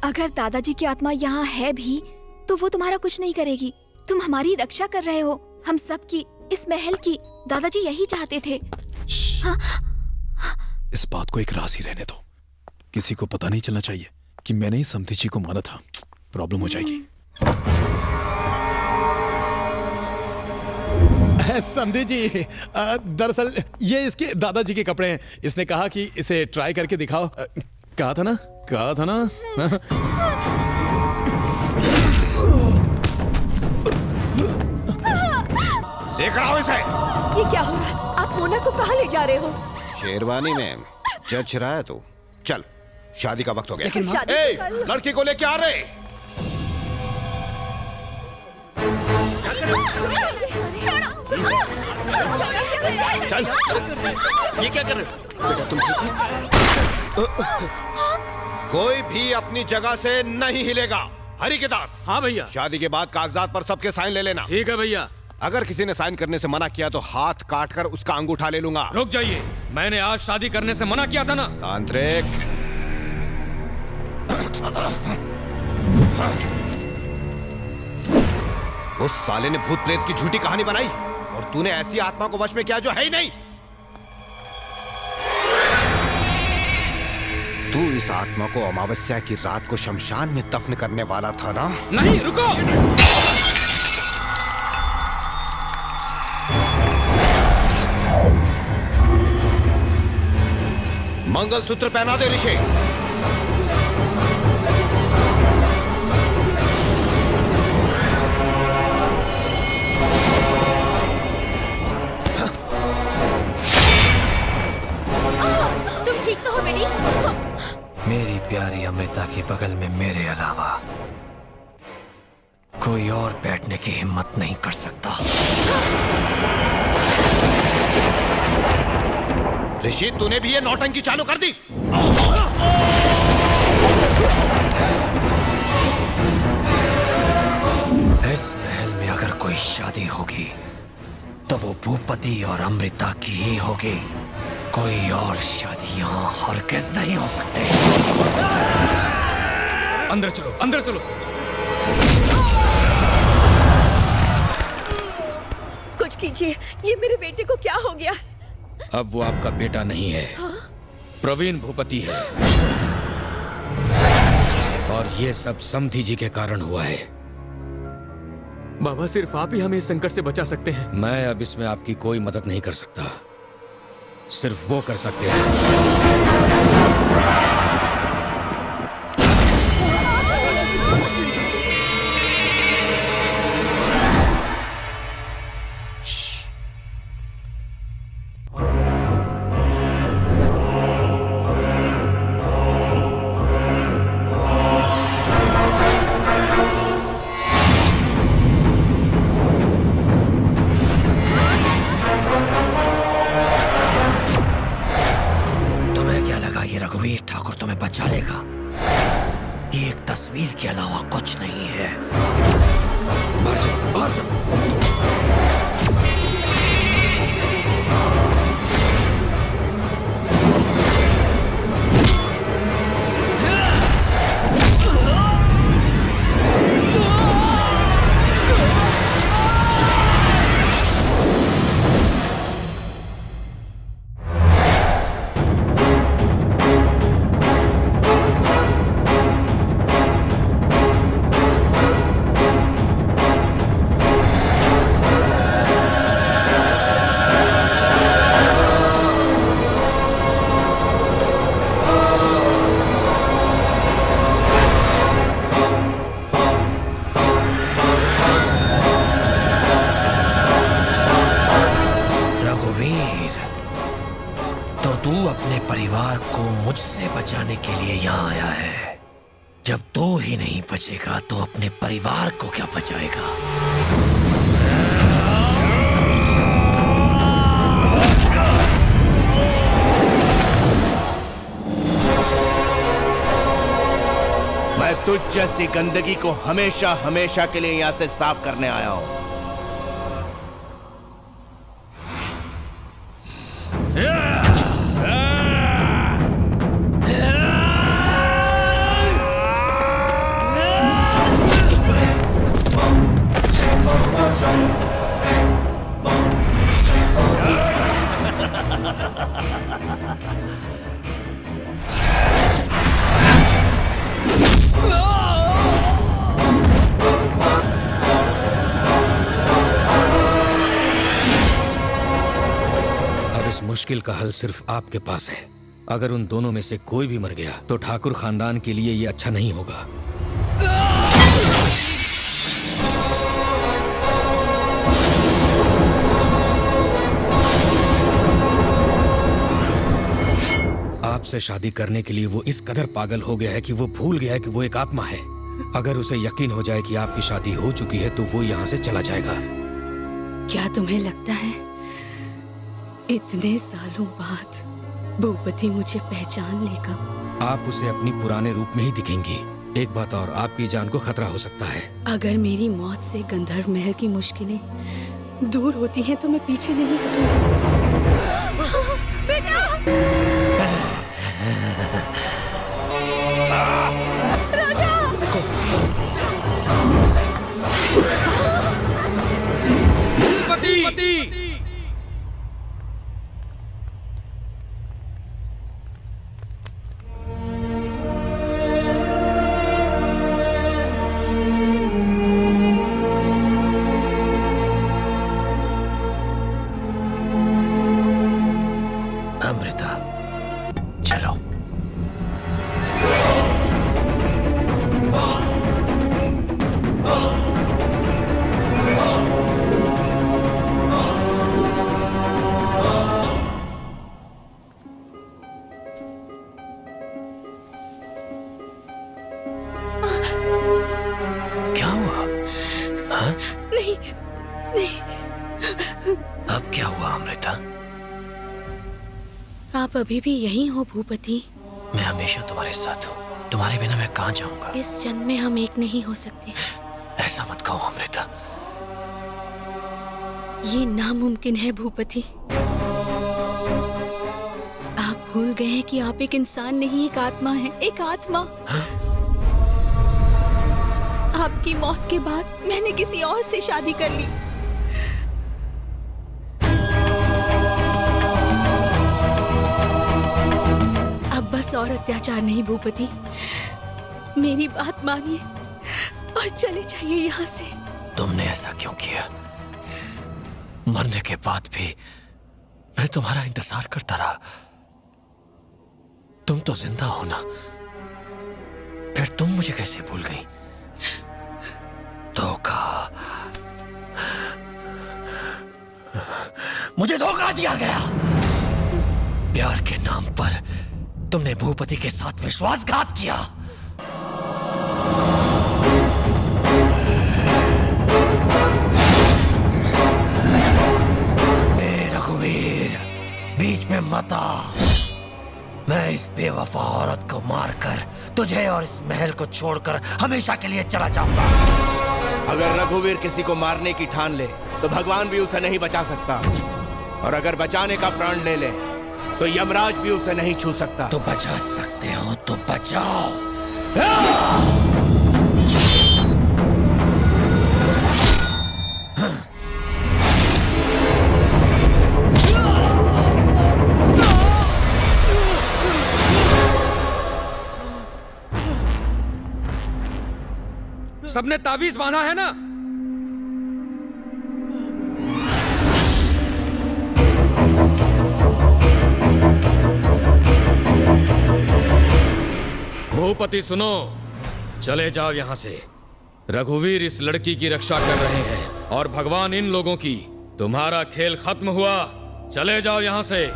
अगर दादाजी की आत्मा यहाँ है भी तो वो तुम्हारा कुछ नहीं करेगी। तुम हमारी रक्षा कर रहे हो, हम सब की, इस महल की। दादाजी यही चाहते थे। हाँ? इस बात को एक राज ही रहने दो। किसी को पता नहीं चलना चाहिए कि मैंने ही समधी जी को मारा था। प्रॉब्लम हो जाएगी। समधी जी, दरअसल ये इसके दादाजी के कपड़े हैं। इसने कहा कि इसे ट्राई करके दिखाओ। कहा था ना। देख रहा हूं इसे। ये क्या हो रहा है? आप मोना को कहाँ ले जा रहे हो? शेरवानी में जच रहा है तो चल, शादी का वक्त हो गया। लेकिन लड़की को लेके आ रहे। चल, ये क्या कर रहे हो? बेटा तुम ठीक हो? कोई भी अपनी जगह से नहीं हिलेगा। हरि के दास। हाँ भैया। शादी के बाद कागजात पर सबके साइन ले लेना। ठीक है भैया। अगर किसी ने साइन करने से मना किया तो हाथ काट कर उसका अंगूठा ले लूंगा। रुक जाइए, मैंने आज शादी करने से मना किया था ना। तांत्रिक, उस साले ने भूत प्रेत की झूठी कहानी बनाई और तूने ऐसी आत्मा को वश में किया जो है ही नहीं। तू इस आत्मा को अमावस्या की रात को शमशान में दफन करने वाला था ना? नहीं, रुको। मंगलसूत्र पहना दे ऋषि। तुम ठीक तो हो बेटी? मेरी प्यारी अमृता के बगल में मेरे अलावा कोई और बैठने की हिम्मत नहीं कर सकता। ऋषि, तूने भी ये नौटंकी चालू कर दी। इस महल में अगर कोई शादी होगी तो वो भूपति और अमृता की ही होगी। कोई और शादियां हरगिज़ नहीं हो सकते। अंदर चलो, अंदर चलो। कुछ कीजिए, ये मेरे बेटे को क्या हो गया? अब वो आपका बेटा नहीं है। हाँ? प्रवीण भूपति है और ये सब समधी जी के कारण हुआ है। बाबा, सिर्फ आप ही हमें इस संकट से बचा सकते हैं। मैं अब इसमें आपकी कोई मदद नहीं कर सकता, सिर्फ वो कर सकते हैं। रघुवीर ठाकुर तुम्हें बचा लेगा, ये एक तस्वीर के अलावा कुछ नहीं है। बाहर जाओ, बाहर जाओ। तू अपने परिवार को मुझसे बचाने के लिए यहाँ आया है। जब तू ही नहीं बचेगा तो अपने परिवार को क्या बचाएगा? मैं तुझ जैसी गंदगी को हमेशा हमेशा के लिए यहां से साफ करने आया हूं। मुश्किल का हल सिर्फ आपके पास है। अगर उन दोनों में से कोई भी मर गया तो ठाकुर खानदान के लिए ये अच्छा नहीं होगा। आपसे शादी करने के लिए वो इस कदर पागल हो गया है कि वो भूल गया है कि वो एक आत्मा है। अगर उसे यकीन हो जाए कि आपकी शादी हो चुकी है तो वो यहाँ से चला जाएगा। क्या तुम्हें लगता है इतने सालों बाद भूपति मुझे पहचान लेगा? आप उसे अपनी पुराने रूप में ही दिखेंगी। एक बात और, आपकी जान को खतरा हो सकता है। अगर मेरी मौत से गंधर्व महल की मुश्किलें दूर होती हैं तो मैं पीछे नहीं हटूंगी। बेटा! राजा! भूपति! अमृता, चलो। क्या हुआ? हाँ? नहीं, नहीं। अब क्या हुआ अमृता? आप अभी भी यहीं हो भूपति? मैं हमेशा तुम्हारे साथ हूँ। तुम्हारे बिना मैं कहाँ जाऊंगा? इस जन्म में हम एक नहीं हो सकते। ऐसा मत कहो अमृता। ये नामुमकिन है भूपति। आप भूल गए हैं कि आप एक इंसान नहीं, एक आत्मा है। एक आत्मा। हाँ? आपकी मौत के बाद मैंने किसी और से शादी कर ली। अब बस और अत्याचार नहीं भूपति, मेरी बात मानिए और चले जाइए यहाँ से। तुमने ऐसा क्यों किया? मरने के बाद भी मैं तुम्हारा इंतजार करता रहा। तुम तो जिंदा हो ना, फिर तुम मुझे कैसे भूल गई? धोखा, मुझे धोखा दिया गया। प्यार के नाम पर तुमने भूपति के साथ विश्वासघात किया। रघुवीर, बीच में मत आ। मैं इस बेवफा औरत को मारकर तुझे और इस महल को छोड़कर हमेशा के लिए चला जाऊंगा। अगर रघुवीर किसी को मारने की ठान ले तो भगवान भी उसे नहीं बचा सकता, और अगर बचाने का प्राण ले ले तो यमराज भी उसे नहीं छू सकता। तो बचा सकते हो तो बचाओ। सबने तावीज बांधा है ना? भूपति सुनो, चले जाओ यहां से। रघुवीर इस लड़की की रक्षा कर रहे हैं और भगवान इन लोगों की। तुम्हारा खेल खत्म हुआ, चले जाओ यहां से।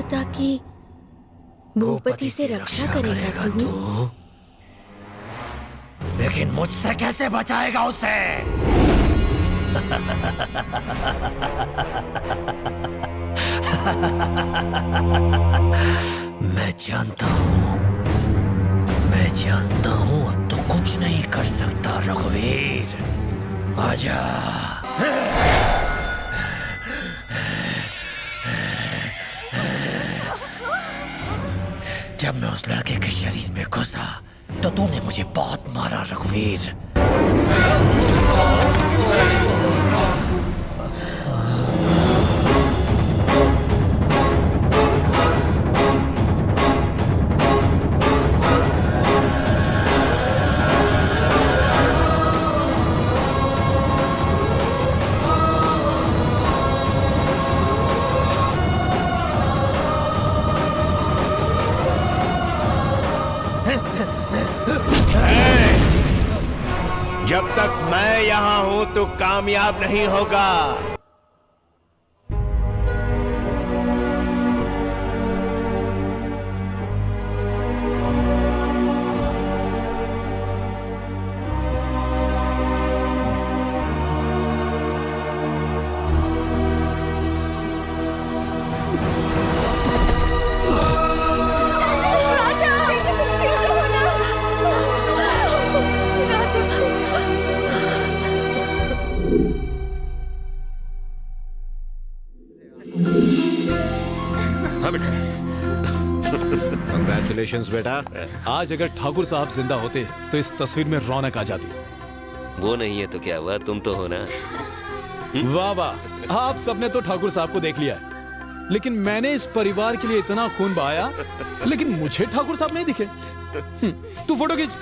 अमृता की भूपति से रक्षा करेगा तू? लेकिन मुझसे कैसे बचाएगा उसे? मैं जानता हूं अब तो कुछ नहीं कर सकता रघुवीर। आजा। जब मैं उस लड़के के शरीर में घुसा तो तूने मुझे बहुत मारा रघुवीर। जब तक मैं यहाँ हूं तो कामयाब नहीं होगा। कंग्रेचुलेशंस बेटा। आज अगर ठाकुर साहब जिंदा होते तो इस तस्वीर में रौनक आ जाती। वो नहीं है तो क्या हुआ, तुम तो हो ना। वाह वाह, आप सबने तो ठाकुर साहब को देख लिया है, लेकिन मैंने इस परिवार के लिए इतना खून बहाया, लेकिन मुझे ठाकुर साहब नहीं दिखे। तू फोटो खींच।